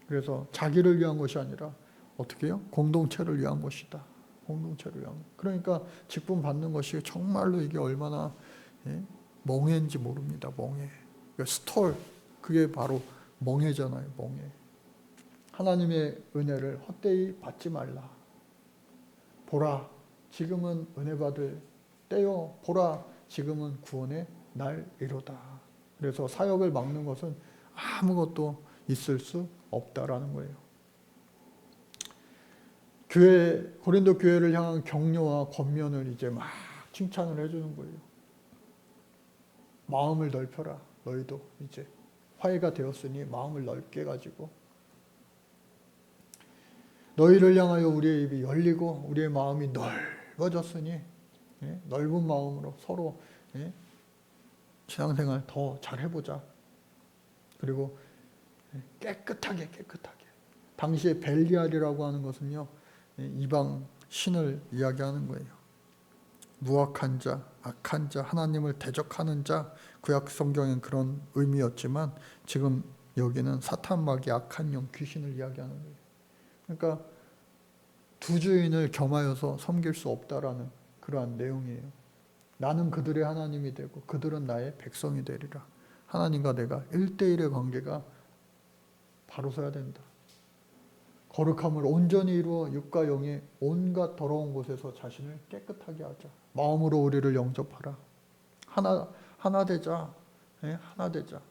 그래서 자기를 위한 것이 아니라 어떻게 해요? 공동체를 위한 것이다. 공동체를 위한 것. 그러니까 직분 받는 것이 정말로 이게 얼마나 멍해인지 모릅니다. 멍해. 그러니까 스톨, 그게 바로 멍해잖아요. 멍해. 하나님의 은혜를 헛되이 받지 말라. 보라, 지금은 은혜 받을 때요. 보라, 지금은 구원의 날이로다. 그래서 사역을 막는 것은 아무것도 있을 수 없다라는 거예요. 고린도 교회를 향한 격려와 권면을 이제 막 칭찬을 해주는 거예요. 마음을 넓혀라. 너희도 이제 화해가 되었으니 마음을 넓게 가지고 너희를 향하여 우리의 입이 열리고 우리의 마음이 넓어졌으니 넓은 마음으로 서로 신앙생활 더 잘해보자. 그리고 깨끗하게. 당시에 벨리알이라고 하는 것은요, 이방 신을 이야기하는 거예요. 무악한 자, 악한 자, 하나님을 대적하는 자, 구약 성경엔 그런 의미였지만 지금 여기는 사탄 마귀 악한 영 귀신을 이야기하는 거예요. 그러니까 두 주인을 겸하여서 섬길 수 없다라는 그러한 내용이에요. 나는 그들의 하나님이 되고 그들은 나의 백성이 되리라. 하나님과 내가 1대1의 관계가 바로 서야 된다. 거룩함을 온전히 이루어 육과 영의 온갖 더러운 곳에서 자신을 깨끗하게 하자. 마음으로 우리를 영접하라. 하나 되자. 하나 되자.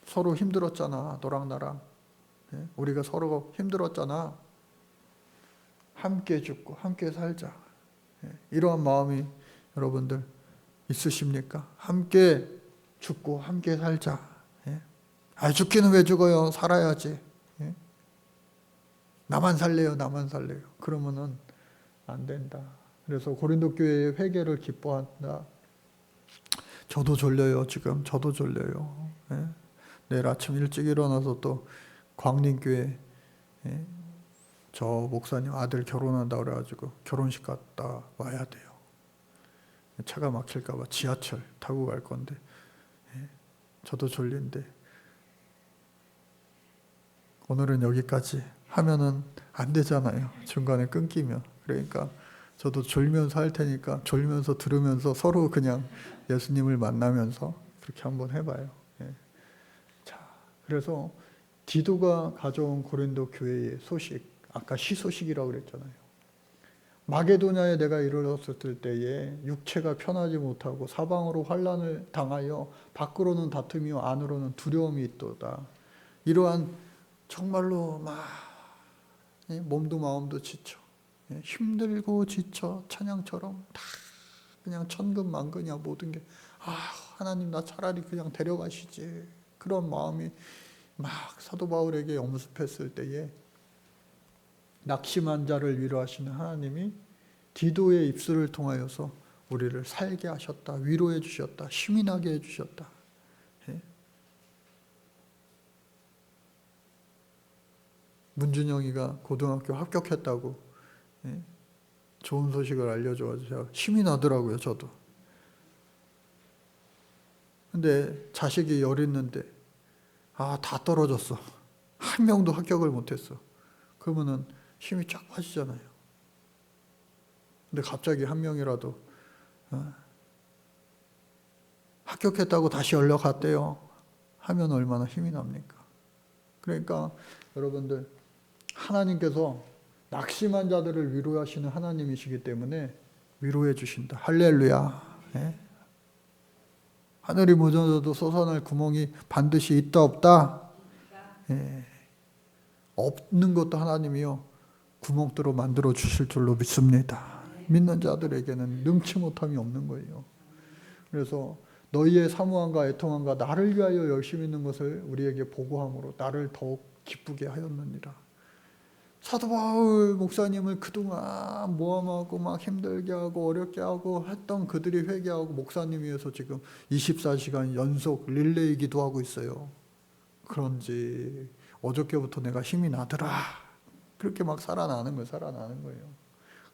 서로 힘들었잖아. 너랑 나랑. 우리가 서로 힘들었잖아. 함께 죽고 함께 살자. 이러한 마음이 여러분들 있으십니까? 함께 죽고 함께 살자. 죽기는 왜 죽어요? 살아야지. 나만 살래요. 그러면은 안 된다. 그래서 고린도 교회의 회개를 기뻐한다. 저도 졸려요. 지금 저도 졸려요. 내일 아침 일찍 일어나서 또 광림교회 저 목사님 아들 결혼한다 그래가지고 결혼식 갔다 와야 돼요. 차가 막힐까 봐 지하철 타고 갈 건데 저도 졸린데 오늘은 여기까지 하면은 안 되잖아요. 중간에 끊기면. 그러니까 저도 졸면서 할 테니까 졸면서 들으면서 서로 그냥 예수님을 만나면서 그렇게 한번 해봐요. 자, 그래서 디도가 가져온 고린도 교회의 소식, 아까 시소식이라고 그랬잖아요. 마게도냐에 내가 이르렀을 때에 육체가 편하지 못하고 사방으로 환난을 당하여 밖으로는 다툼이요 안으로는 두려움이 있도다. 이러한 정말로 막 몸도 마음도 지쳐 힘들고 지쳐 찬양처럼 다 그냥 천근만근이야. 모든 게 하나님 나 차라리 그냥 데려가시지. 그런 마음이 막 사도 바울에게 엄습했을 때에 낙심한 자를 위로하시는 하나님이 디도의 입술을 통하여서 우리를 살게 하셨다. 위로해 주셨다. 힘이 나게 해 주셨다. 문준영이가 고등학교 합격했다고 좋은 소식을 알려줘가지고 힘이 나더라고요. 저도. 근데 자식이 10있는데 다 떨어졌어. 한 명도 합격을 못했어. 그러면은 힘이 쫙 빠지잖아요. 근데 갑자기 한 명이라도 합격했다고 다시 연락갔대요. 하면 얼마나 힘이 납니까? 그러니까 여러분들 하나님께서 낙심한 자들을 위로하시는 하나님이시기 때문에 위로해 주신다. 할렐루야. 하늘이 무너져도 솟아날 구멍이 반드시 있다 없다? 없는 것도 하나님이요 구멍 뚫어 만들어 주실 줄로 믿습니다. 믿는 자들에게는 능치 못함이 없는 거예요. 그래서 너희의 사모함과 애통함과 나를 위하여 열심히 있는 것을 우리에게 보고함으로 나를 더욱 기쁘게 하였느니라. 사도 바울 목사님을 그동안 모함하고 막 힘들게 하고 어렵게 하고 했던 그들이 회개하고 목사님 위해서 지금 24시간 연속 릴레이 기도하고 있어요. 그런지 어저께부터 내가 힘이 나더라. 그렇게 막 살아나는 거예요.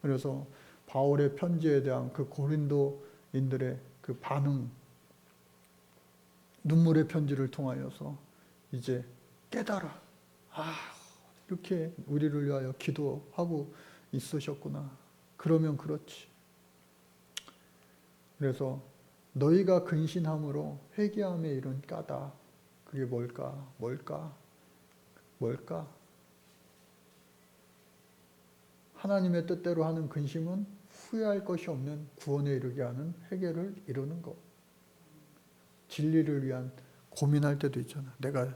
그래서 바울의 편지에 대한 그 고린도인들의 그 반응, 눈물의 편지를 통하여서 이제 깨달아. 이렇게 우리를 위하여 기도하고 있으셨구나. 그러면 그렇지. 그래서 너희가 근신함으로 회개함에 이른 까닭. 그게 뭘까? 하나님의 뜻대로 하는 근심은 후회할 것이 없는 구원에 이르게 하는 회개를 이루는 것. 진리를 위한 고민할 때도 있잖아. 내가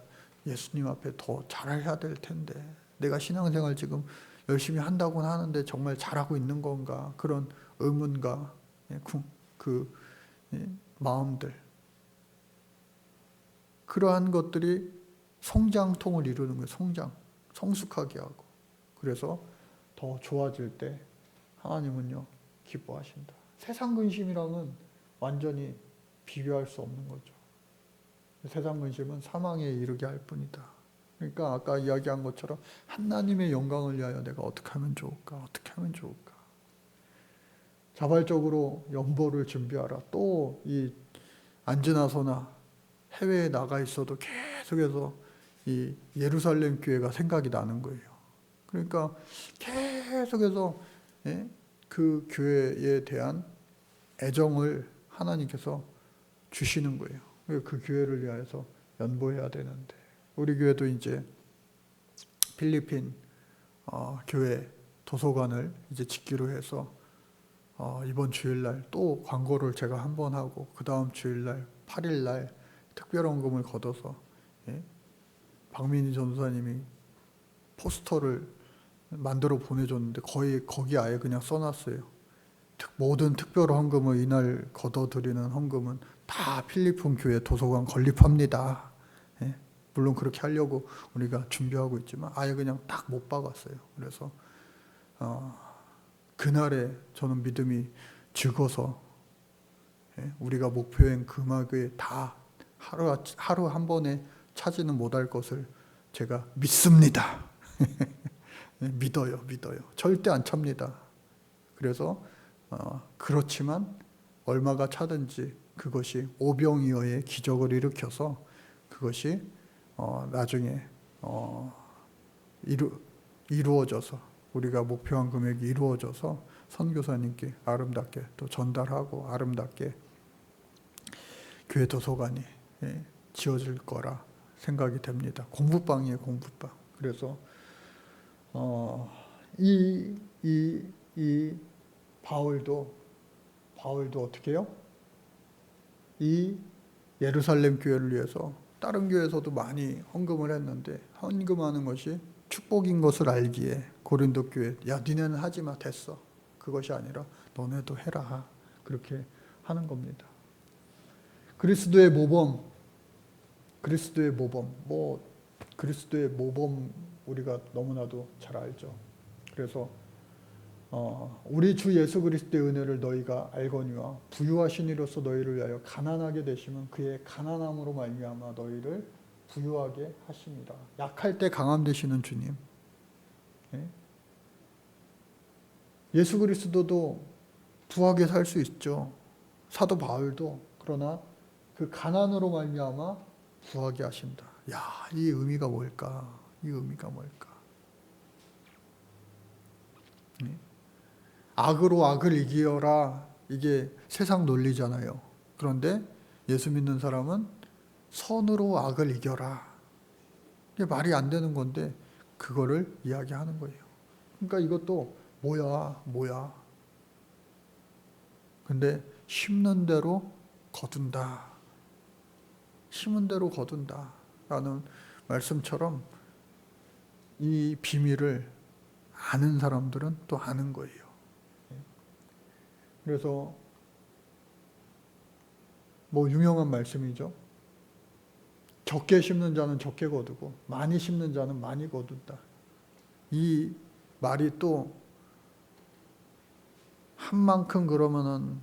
예수님 앞에 더 잘해야 될 텐데, 내가 신앙생활 지금 열심히 한다고는 하는데 정말 잘하고 있는 건가? 그런 의문과 그 마음들, 그러한 것들이 성장통을 이루는 거예요. 성숙하게 하고. 그래서 더 좋아질 때 하나님은요, 기뻐하신다. 세상 근심이랑은 완전히 비교할 수 없는 거죠. 세상 근심은 사망에 이르게 할 뿐이다. 그러니까 아까 이야기한 것처럼 하나님의 영광을 위하여 내가 어떻게 하면 좋을까? 어떻게 하면 좋을까? 자발적으로 연보를 준비하라. 또 이 안지나서나 해외에 나가 있어도 계속해서 이 예루살렘 교회가 생각이 나는 거예요. 그러니까 계속해서 그 교회에 대한 애정을 하나님께서 주시는 거예요. 그 교회를 위해서 연보해야 되는데, 우리 교회도 이제 필리핀 교회 도서관을 이제 짓기로 해서 이번 주일날 또 광고를 제가 한 번 하고, 그 다음 주일날 8일날 특별헌금을 걷어서 박민희 전도사님이 포스터를 만들어 보내줬는데 거의 거기 아예 그냥 써놨어요. 모든 특별 헌금을 이날 걷어들이는 헌금은 다 필리핀 교회 도서관 건립합니다. 물론 그렇게 하려고 우리가 준비하고 있지만 아예 그냥 딱 못 박았어요. 그래서 그날에 저는 믿음이 죽어서 우리가 목표인 금액에 다 하루 한 번에 차지는 못할 것을 제가 믿습니다. 믿어요. 절대 안 찹니다. 그래서 그렇지만 얼마가 차든지 그것이 오병이어의 기적을 일으켜서 그것이 나중에 이루어져서, 우리가 목표한 금액이 이루어져서 선교사님께 아름답게 또 전달하고 아름답게 교회 도서관이 지어질 거라 생각이 됩니다. 공부방이에요, 공부방. 그래서 이 바울도 어떻게 해요? 이 예루살렘 교회를 위해서 다른 교회에서도 많이 헌금을 했는데, 헌금하는 것이 축복인 것을 알기에 고린도 교회, 야 니네는 하지 마, 됐어. 그것이 아니라 너네도 해라. 그렇게 하는 겁니다. 그리스도의 모범, 그리스도의 모범 우리가 너무나도 잘 알죠. 그래서 우리 주 예수 그리스도의 은혜를 너희가 알거니와 부유하신 이로서 너희를 위하여 가난하게 되시면 그의 가난함으로 말미암아 너희를 부유하게 하심이라. 약할 때 강함 되시는 주님. 예수 그리스도도 부하게 살 수 있죠. 사도 바울도. 그러나 그 가난으로 말미암아 부하게 하신다. 야, 이 의미가 뭘까? 악으로 악을 이기어라. 이게 세상 논리잖아요. 그런데 예수 믿는 사람은 선으로 악을 이겨라. 이게 말이 안 되는 건데 그거를 이야기하는 거예요. 그러니까 이것도 뭐야. 근데 심는 대로 거둔다. 라는 말씀처럼 이 비밀을 아는 사람들은 또 아는 거예요. 그래서 유명한 말씀이죠. 적게 심는 자는 적게 거두고 많이 심는 자는 많이 거둔다. 이 말이 또 한 만큼 그러면은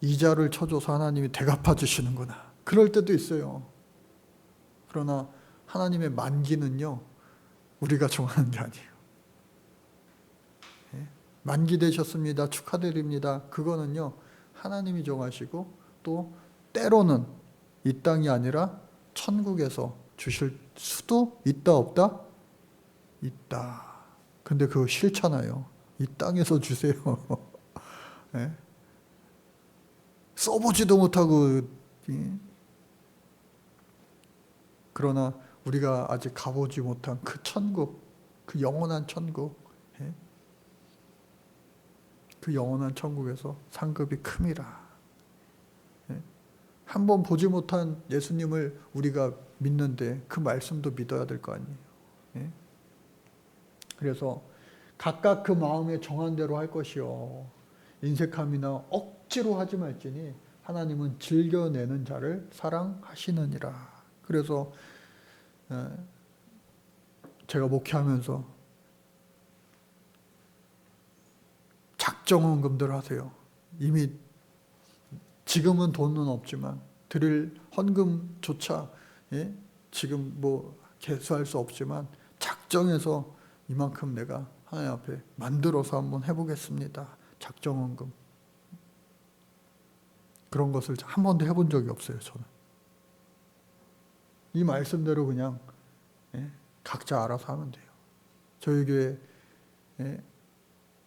이자를 쳐줘서 하나님이 대갚아 주시는구나. 그럴 때도 있어요. 그러나 하나님의 만기는요, 우리가 정하는 게 아니에요. 만기 되셨습니다. 축하드립니다. 그거는요, 하나님이 정하시고 또 때로는 이 땅이 아니라 천국에서 주실 수도 있다 없다? 있다. 근데 그거 싫잖아요. 이 땅에서 주세요. 써보지도 못하고. 그러나 우리가 아직 가보지 못한 그 천국, 그 영원한 천국, 그 영원한 천국에서 상급이 큼이라. 한번 보지 못한 예수님을 우리가 믿는데 그 말씀도 믿어야 될 거 아니에요. 예? 그래서 각각 그 마음에 정한 대로 할 것이요. 인색함이나 억지로 하지 말지니 하나님은 즐겨내는 자를 사랑하시느니라. 그래서 제가 목회하면서 작정헌금들 하세요. 이미 지금은 돈은 없지만 드릴 헌금조차 지금 뭐 개수할 수 없지만 작정해서 이만큼 내가 하나님 앞에 만들어서 한번 해보겠습니다. 작정헌금. 그런 것을 한 번도 해본 적이 없어요. 저는. 이 말씀대로 그냥 각자 알아서 하면 돼요. 저희 교회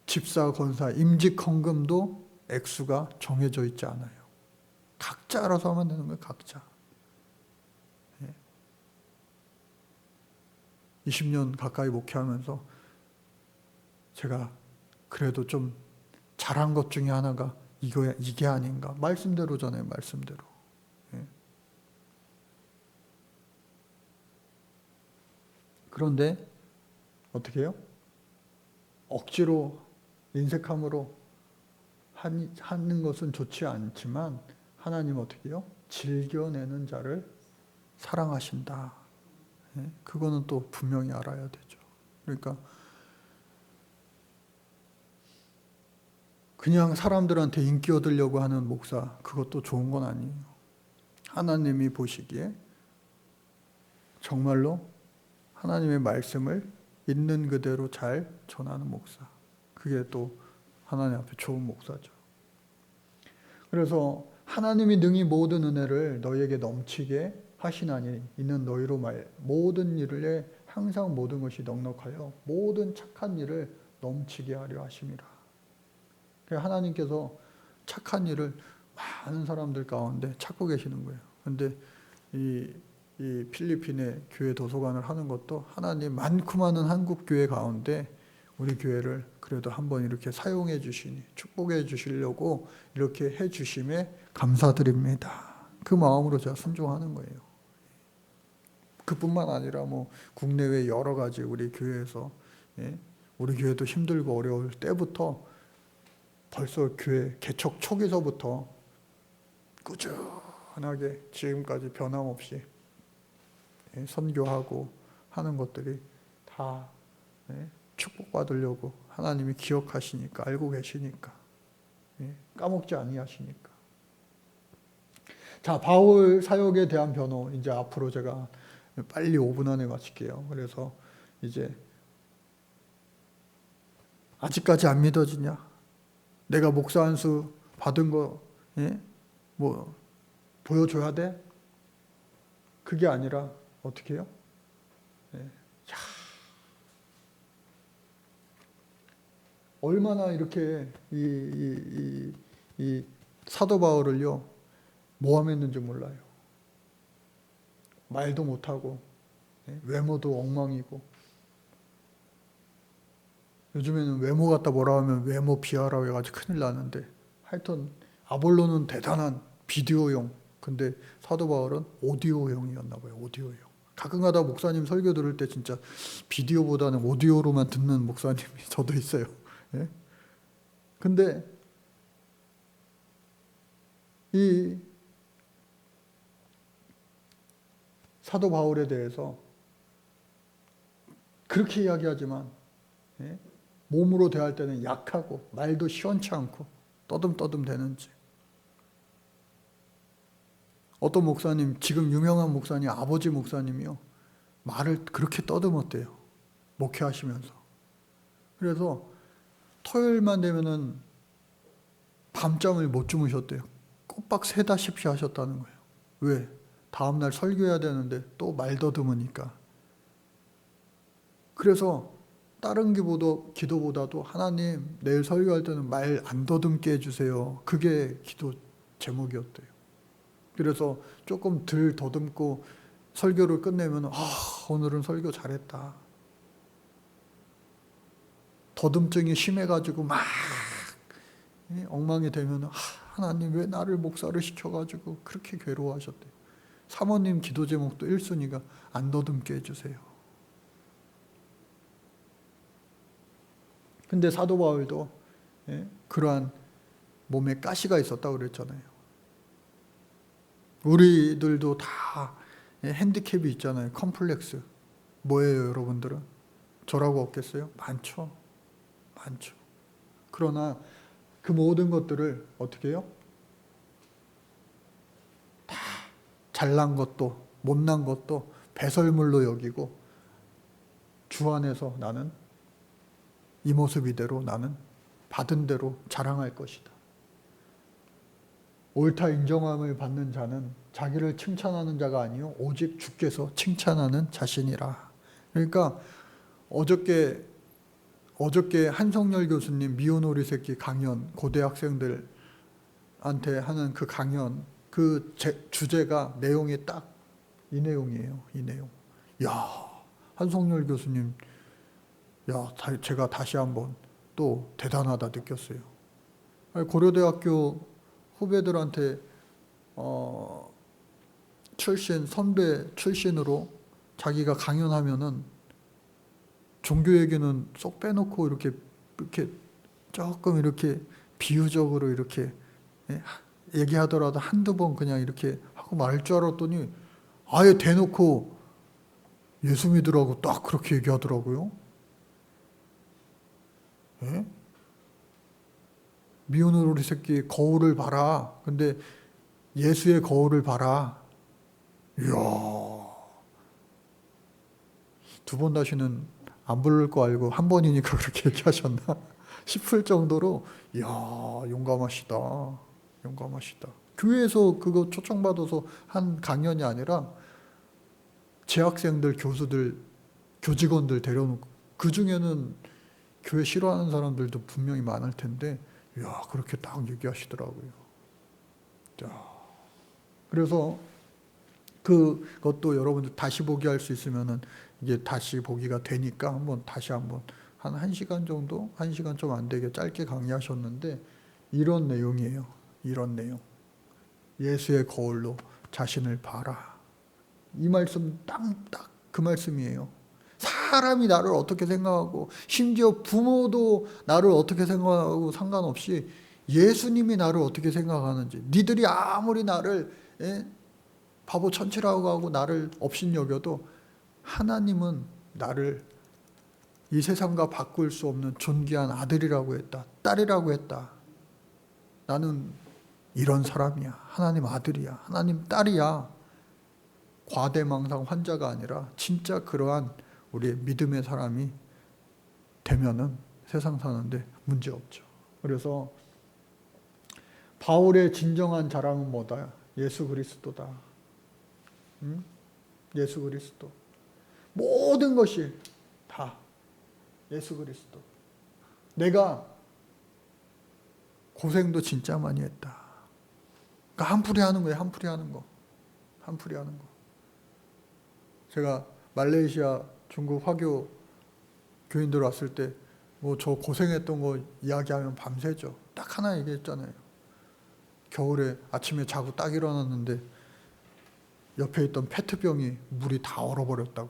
집사, 권사, 임직 헌금도 액수가 정해져 있지 않아요. 각자 알아서 하면 되는 거예요. 각자. 20년 가까이 목회하면서 제가 그래도 좀 잘한 것 중에 하나가 이게 아닌가. 말씀대로 전해요. 말씀대로. 그런데 어떻게 해요? 억지로 인색함으로 하는 것은 좋지 않지만 하나님 어떻게 해요? 즐겨내는 자를 사랑하신다. 그거는 또 분명히 알아야 되죠. 그러니까 그냥 사람들한테 인기 얻으려고 하는 목사, 그것도 좋은 건 아니에요. 하나님이 보시기에 정말로 하나님의 말씀을 있는 그대로 잘 전하는 목사. 그게 또 하나님 앞에 좋은 목사죠. 그래서 하나님이 능히 모든 은혜를 너희에게 넘치게 하시나니 이는 너희로 모든 일에 항상 모든 것이 넉넉하여 모든 착한 일을 넘치게 하려 하심이라. 하나님께서 착한 일을 많은 사람들 가운데 찾고 계시는 거예요. 그런데 이 필리핀의 교회 도서관을 하는 것도 하나님 많고 많은 한국 교회 가운데 우리 교회를 그래도 한번 이렇게 사용해 주시니 축복해 주시려고 이렇게 해 주심에 감사드립니다. 그 마음으로 제가 순종하는 거예요. 그뿐만 아니라 뭐 국내외 여러 가지 우리 교회에서 우리 교회도 힘들고 어려울 때부터 벌써 교회 개척 초기서부터 꾸준하게 지금까지 변함없이 선교하고 하는 것들이 다 축복받으려고 하나님이 기억하시니까, 알고 계시니까, 까먹지 아니하시니까. 자, 바울 사역에 대한 변호, 이제 앞으로 제가 빨리 5분 안에 마칠게요. 그래서 이제 아직까지 안 믿어지냐? 내가 목사 안수 받은 거 뭐 보여줘야 돼? 그게 아니라 어떻게 해요? 얼마나 이렇게 이 사도 바울을요 모함했는지 몰라요. 말도 못하고 외모도 엉망이고, 요즘에는 외모 갖다 뭐라 하면 외모 비하라고 해가지고 큰일 나는데, 하여튼 아볼로는 대단한 비디오용, 근데 사도 바울은 오디오용이었나 봐요. 오디오용. 가끔가다 목사님 설교 들을 때 진짜 비디오보다는 오디오로만 듣는 목사님이 저도 있어요. 근데 이 사도 바울에 대해서 그렇게 이야기하지만 몸으로 대할 때는 약하고 말도 시원치 않고 떠듬떠듬 되는지. 어떤 목사님, 지금 유명한 목사님, 아버지 목사님이요, 말을 그렇게 떠듬었대요. 목회하시면서. 그래서 토요일만 되면은 밤잠을 못 주무셨대요. 꼬박 새다시피 하셨다는 거예요. 왜? 다음날 설교해야 되는데 또 말 더듬으니까. 그래서 다른 기도보다도 하나님 내일 설교할 때는 말 안 더듬게 해주세요. 그게 기도 제목이었대요. 그래서 조금 덜 더듬고 설교를 끝내면 오늘은 설교 잘했다. 더듬증이 심해가지고 막 엉망이 되면 하나님 왜 나를 목사를 시켜가지고 그렇게 괴로워하셨대요. 사모님 기도 제목도 1순위가 안 더듬게 해주세요. 근데 사도 바울도 그러한 몸에 가시가 있었다고 그랬잖아요. 우리들도 다 핸디캡이 있잖아요. 컴플렉스. 뭐예요, 여러분들은? 저라고 없겠어요? 많죠. 많죠. 그러나 그 모든 것들을 어떻게 해요? 다 잘난 것도 못난 것도 배설물로 여기고 주 안에서 나는 이 모습 이대로 나는 받은 대로 자랑할 것이다. 옳다 인정함을 받는 자는 자기를 칭찬하는 자가 아니요 오직 주께서 칭찬하는 자신이라. 그러니까 어저께 한성열 교수님 미혼오리 새끼 강연, 고대학생들한테 하는 그 강연, 그 주제가 내용이 딱 이 내용이에요. 이 내용. 야, 한성열 교수님, 야, 제가 다시 한번 또 대단하다 느꼈어요. 고려대학교 후배들한테 선배 출신으로 자기가 강연하면은 종교 얘기는 쏙 빼놓고 이렇게 조금 이렇게 비유적으로 이렇게 얘기하더라도 한두 번 그냥 이렇게 하고 말 줄 알았더니 아예 대놓고 예수 믿으라고 딱 그렇게 얘기하더라고요. 예? 미운 우리 새끼 거울을 봐라. 근데 예수의 거울을 봐라. 이야. 두 번 다시는 안 부를 거 알고 한 번이니까 그렇게 얘기하셨나 싶을 정도로 이야, 용감하시다. 용감하시다. 교회에서 그거 초청받아서 한 강연이 아니라 재학생들, 교수들, 교직원들 데려놓고 그 중에는 교회 싫어하는 사람들도 분명히 많을 텐데 이야, 그렇게 딱 얘기하시더라고요. 자, 그래서 그것도 여러분들 다시 보기 할 수 있으면은 이게 다시 보기가 되니까 다시 한번 한 1시간 정도, 1시간 좀 안 되게 짧게 강의하셨는데 이런 내용이에요. 이런 내용. 예수의 거울로 자신을 봐라. 이 말씀 딱 그 말씀이에요. 사람이 나를 어떻게 생각하고 심지어 부모도 나를 어떻게 생각하고 상관없이 예수님이 나를 어떻게 생각하는지, 니들이 아무리 나를 바보 천치라고 하고 나를 업신여겨도 하나님은 나를 이 세상과 바꿀 수 없는 존귀한 아들이라고 했다. 딸이라고 했다. 나는 이런 사람이야. 하나님 아들이야. 하나님 딸이야. 과대망상 환자가 아니라 진짜 그러한 우리의 믿음의 사람이 되면은 세상 사는데 문제 없죠. 그래서 바울의 진정한 자랑은 뭐다? 예수 그리스도다. 응? 예수 그리스도. 모든 것이 다 예수 그리스도. 내가 고생도 진짜 많이 했다. 그러니까 한풀이 하는 거예요. 한풀이 하는 거. 한풀이 하는 거. 제가 말레이시아 중국 화교 교인들 왔을 때 뭐 저 고생했던 거 이야기하면 밤새죠. 딱 하나 얘기했잖아요. 겨울에 아침에 자고 딱 일어났는데 옆에 있던 페트병이 물이 다 얼어버렸다고.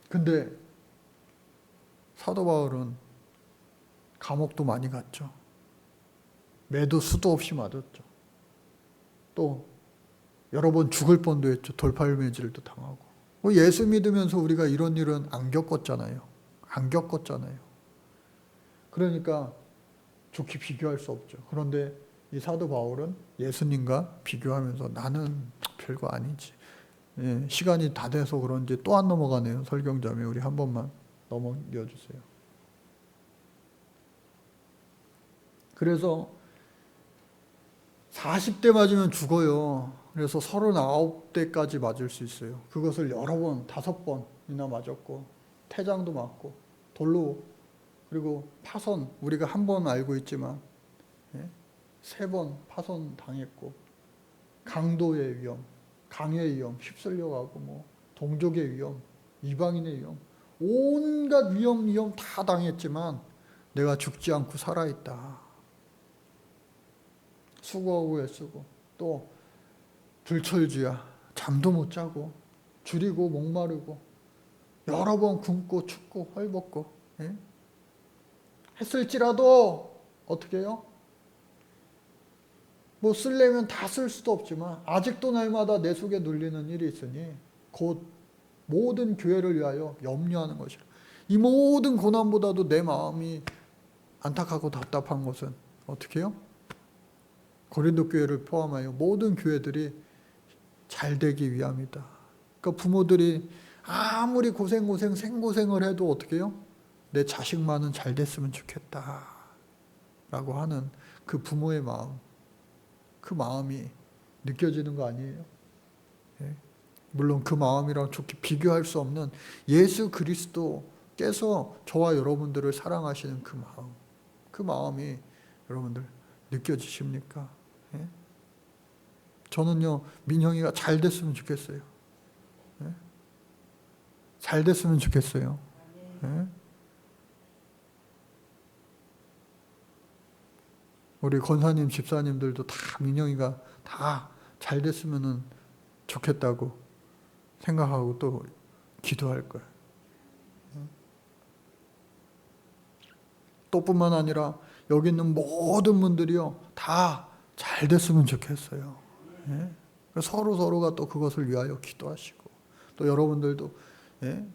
근데 사도 바울은 감옥도 많이 갔죠. 매도 수도 없이 맞았죠. 또 여러 번 죽을 뻔도 했죠. 돌팔매질도 당하고. 예수 믿으면서 우리가 이런 일은 안 겪었잖아요. 안 겪었잖아요. 그러니까 좋게 비교할 수 없죠. 그런데 이 사도 바울은 예수님과 비교하면서 나는 별거 아니지. 시간이 다 돼서 그런지 또 안 넘어가네요. 설경자매 우리 한 번만 넘겨주세요. 그래서 40대 맞으면 죽어요. 그래서 39대까지 맞을 수 있어요. 그것을 여러 번, 5번이나 맞았고 태장도 맞고 돌로, 그리고 파손, 우리가 한 번 알고 있지만 3번 파손 당했고, 강도의 위험, 강의 위험, 휩쓸려가고 뭐 동족의 위험, 이방인의 위험, 온갖 위험 다 당했지만 내가 죽지 않고 살아있다. 수고하고 애쓰고 또 불철주야. 잠도 못 자고 줄이고 목마르고 여러 번 굶고 춥고 헐벗고 했을지라도 어떻게 해요? 뭐 쓰려면 다 쓸 수도 없지만 아직도 날마다 내 속에 눌리는 일이 있으니 곧 모든 교회를 위하여 염려하는 것이라. 이 모든 고난보다도 내 마음이 안타깝고 답답한 것은 어떻게 해요? 고린도 교회를 포함하여 모든 교회들이 잘 되기 위함이다. 그러니까 부모들이 아무리 생고생을 해도 어떻게 해요? 내 자식만은 잘 됐으면 좋겠다 라고 하는 그 부모의 마음, 그 마음이 느껴지는 거 아니에요? 물론 그 마음이랑 좋게 비교할 수 없는 예수 그리스도께서 저와 여러분들을 사랑하시는 그 마음이 여러분들 느껴지십니까? 저는요, 민형이가 잘 됐으면 좋겠어요. 잘 됐으면 좋겠어요. 우리 권사님, 집사님들도 다 민영이가 다 잘 됐으면 좋겠다고 생각하고 또 기도할 거예요. 또 뿐만 아니라 여기 있는 모든 분들이요 다 잘 됐으면 좋겠어요. 서로가 또 그것을 위하여 기도하시고 또 여러분들도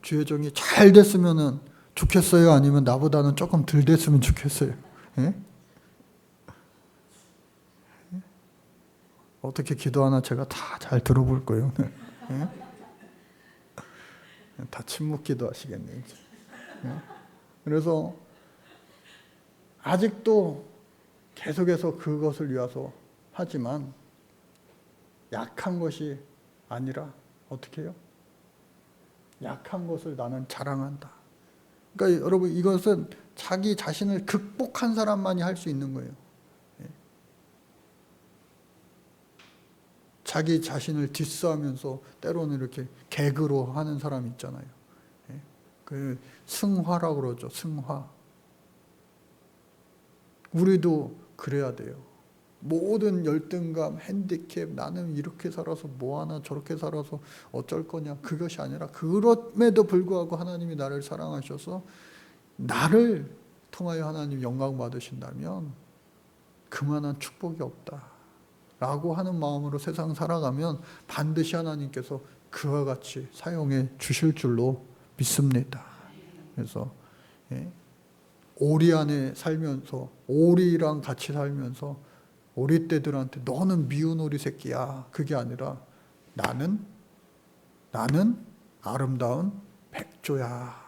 주의 종이 잘 됐으면 좋겠어요? 아니면 나보다는 조금 덜 됐으면 좋겠어요? 어떻게 기도하나 제가 다 잘 들어볼 거예요. 다 침묵 기도하시겠네요. 그래서 아직도 계속해서 그것을 위해서 하지만 약한 것이 아니라 어떻게 해요? 약한 것을 나는 자랑한다. 그러니까 여러분 이것은 자기 자신을 극복한 사람만이 할 수 있는 거예요. 자기 자신을 디스하면서 때로는 이렇게 개그로 하는 사람 있잖아요. 그 승화라고 그러죠. 승화. 우리도 그래야 돼요. 모든 열등감, 핸디캡, 나는 이렇게 살아서 뭐하나 저렇게 살아서 어쩔 거냐 그것이 아니라 그럼에도 불구하고 하나님이 나를 사랑하셔서 나를 통하여 하나님 영광 받으신다면 그만한 축복이 없다 라고 하는 마음으로 세상 살아가면 반드시 하나님께서 그와 같이 사용해 주실 줄로 믿습니다. 그래서 오리 안에 살면서 오리랑 같이 살면서 오리떼들한테 너는 미운 오리 새끼야 그게 아니라 나는 아름다운 백조야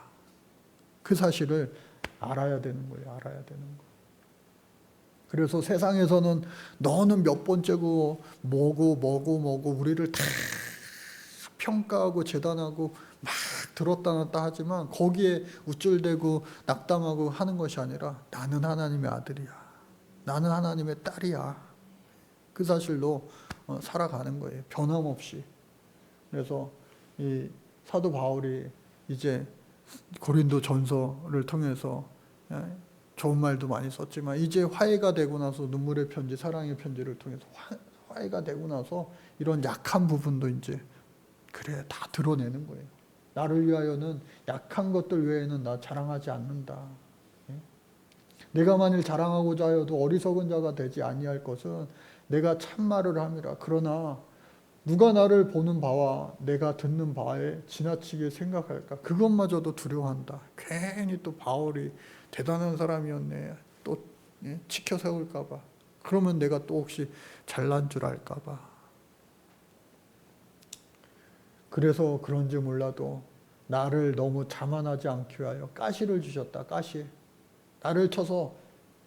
그 사실을 알아야 되는 거예요. 알아야 되는 거. 그래서 세상에서는 너는 몇 번째고 뭐고 우리를 다 평가하고 재단하고 막 들었다 놨다 하지만 거기에 우쭐대고 낙담하고 하는 것이 아니라 나는 하나님의 아들이야. 나는 하나님의 딸이야. 그 사실로 살아가는 거예요. 변함없이. 그래서 이 사도 바울이 이제 고린도 전서를 통해서 좋은 말도 많이 썼지만 이제 화해가 되고 나서 눈물의 편지, 사랑의 편지를 통해서 화해가 되고 나서 이런 약한 부분도 이제 그래 다 드러내는 거예요. 나를 위하여는 약한 것들 외에는 나 자랑하지 않는다. 내가 만일 자랑하고자 하여도 어리석은 자가 되지 아니할 것은 내가 참말을 함이라. 그러나 누가 나를 보는 바와 내가 듣는 바에 지나치게 생각할까? 그것마저도 두려워한다. 괜히 또 바울이 대단한 사람이었네. 또 치켜 세울까 봐. 그러면 내가 또 혹시 잘난 줄 알까 봐. 그래서 그런지 몰라도 나를 너무 자만하지 않기 위하여 가시를 주셨다. 가시. 나를 쳐서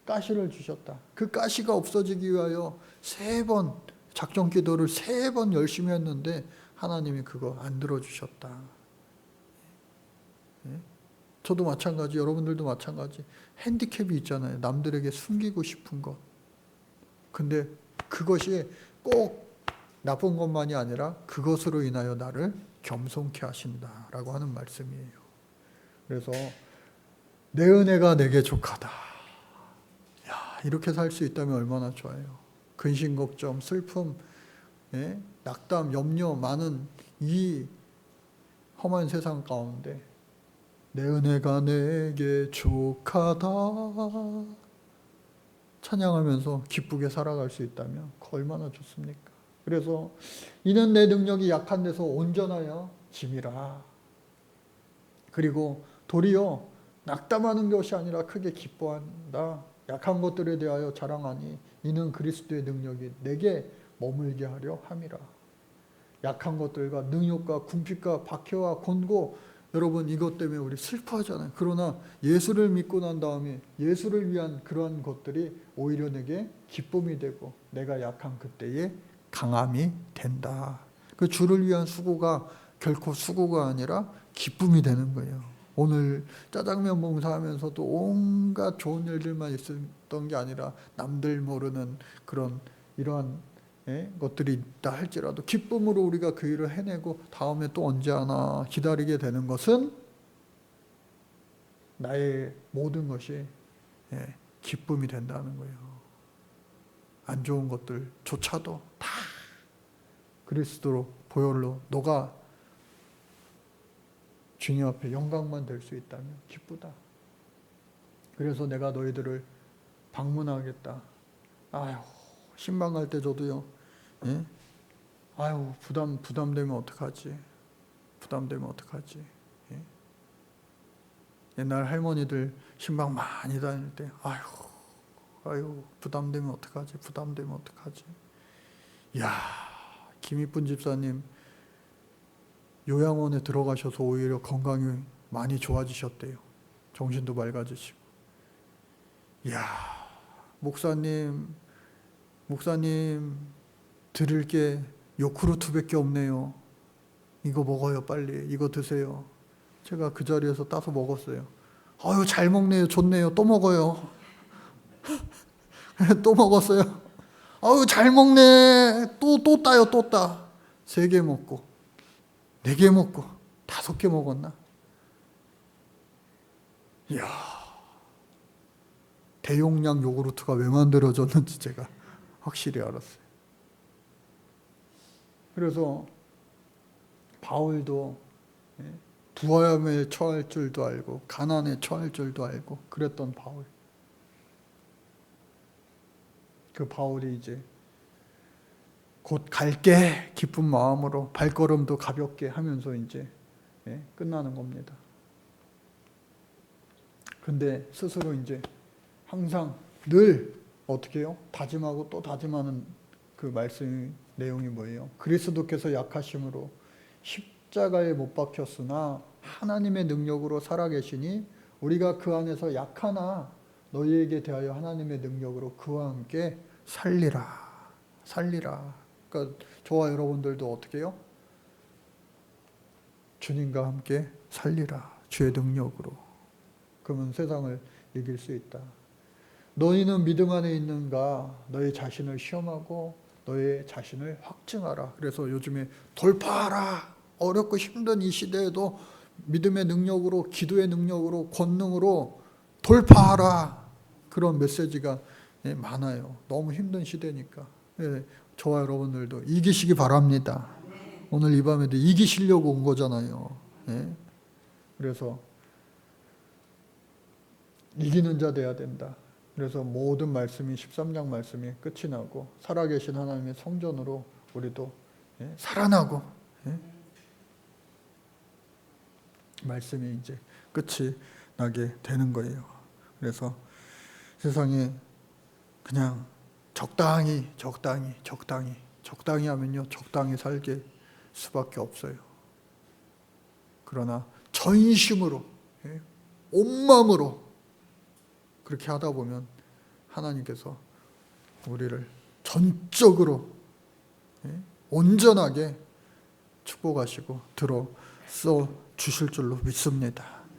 가시를 주셨다. 그 가시가 없어지기 위하여 3번 작전 기도를 3번 열심히 했는데 하나님이 그거 안 들어주셨다. 저도 마찬가지, 여러분들도 마찬가지. 핸디캡이 있잖아요. 남들에게 숨기고 싶은 것. 근데 그것이 꼭 나쁜 것만이 아니라 그것으로 인하여 나를 겸손케 하신다라고 하는 말씀이에요. 그래서 내 은혜가 내게 족하다. 이렇게 살 수 있다면 얼마나 좋아요. 근심, 걱정, 슬픔, 낙담, 염려 많은 이 험한 세상 가운데 내 은혜가 내게 족하다 찬양하면서 기쁘게 살아갈 수 있다면 얼마나 좋습니까? 그래서 이는 내 능력이 약한 데서 온전하여 짐이라. 그리고 도리어 낙담하는 것이 아니라 크게 기뻐한다. 약한 것들에 대하여 자랑하니 이는 그리스도의 능력이 내게 머물게 하려 함이라. 약한 것들과 능욕과 궁핍과 박해와 곤고, 여러분 이것 때문에 우리 슬퍼하잖아요. 그러나 예수를 믿고 난 다음에 예수를 위한 그러한 것들이 오히려 내게 기쁨이 되고 내가 약한 그때에 강함이 된다. 그 주를 위한 수고가 결코 수고가 아니라 기쁨이 되는 거예요. 오늘 짜장면 봉사하면서도 온갖 좋은 일들만 있었던 게 아니라 남들 모르는 그런 이러한 것들이 있다 할지라도 기쁨으로 우리가 그 일을 해내고 다음에 또 언제 하나 기다리게 되는 것은 나의 모든 것이 기쁨이 된다는 거예요. 안 좋은 것들조차도 다 그리스도로 보혈로 너가 주님 앞에 영광만 될 수 있다면 기쁘다. 그래서 내가 너희들을 방문하겠다. 아유, 신방 갈 때 저도요. 아유, 부담되면 어떡하지? 부담되면 어떡하지? 옛날 할머니들 신방 많이 다닐 때 아유, 부담되면 어떡하지? 부담되면 어떡하지? 이야, 김이쁜 집사님 요양원에 들어가셔서 오히려 건강이 많이 좋아지셨대요. 정신도 맑아지시고. 이야, 목사님 드릴 게 요구르트밖에 없네요. 이거 먹어요, 빨리. 이거 드세요. 제가 그 자리에서 따서 먹었어요. 아유, 잘 먹네요. 좋네요. 또 먹어요. 또 먹었어요. 아유, 잘 먹네. 또 따요, 또 따. 3개 먹고, 4개 먹고, 5개 먹었나? 이야, 대용량 요구르트가 왜 만들어졌는지 제가 확실히 알았어요. 그래서 바울도 부하염에 처할 줄도 알고 가난에 처할 줄도 알고 그랬던 바울. 그 바울이 이제 곧 갈게 기쁜 마음으로 발걸음도 가볍게 하면서 이제 끝나는 겁니다. 근데 스스로 이제 항상 늘 어떻게 해요? 다짐하고 또 다짐하는 그 말씀 내용이 뭐예요? 그리스도께서 약하심으로 십자가에 못 박혔으나 하나님의 능력으로 살아계시니 우리가 그 안에서 약하나 너희에게 대하여 하나님의 능력으로 그와 함께 살리라. 그러니까 저와 여러분들도 어떻게 해요? 주님과 함께 살리라. 주의 능력으로. 그러면 세상을 이길 수 있다. 너희는 믿음 안에 있는가? 너희 자신을 시험하고 너의 자신을 확증하라. 그래서 요즘에 돌파하라. 어렵고 힘든 이 시대에도 믿음의 능력으로, 기도의 능력으로, 권능으로 돌파하라. 그런 메시지가 많아요. 너무 힘든 시대니까. 저와 여러분들도 이기시기 바랍니다. 오늘 이 밤에도 이기시려고 온 거잖아요. 그래서 이기는 자 돼야 된다. 그래서 모든 말씀이 13장 말씀이 끝이 나고 살아계신 하나님의 성전으로 우리도 살아나고 말씀이 이제 끝이 나게 되는 거예요. 그래서 세상에 그냥 적당히 하면요 적당히 살게 수밖에 없어요. 그러나 전심으로 온 마음으로 그렇게 하다 보면 하나님께서 우리를 전적으로 온전하게 축복하시고 들어 써 주실 줄로 믿습니다.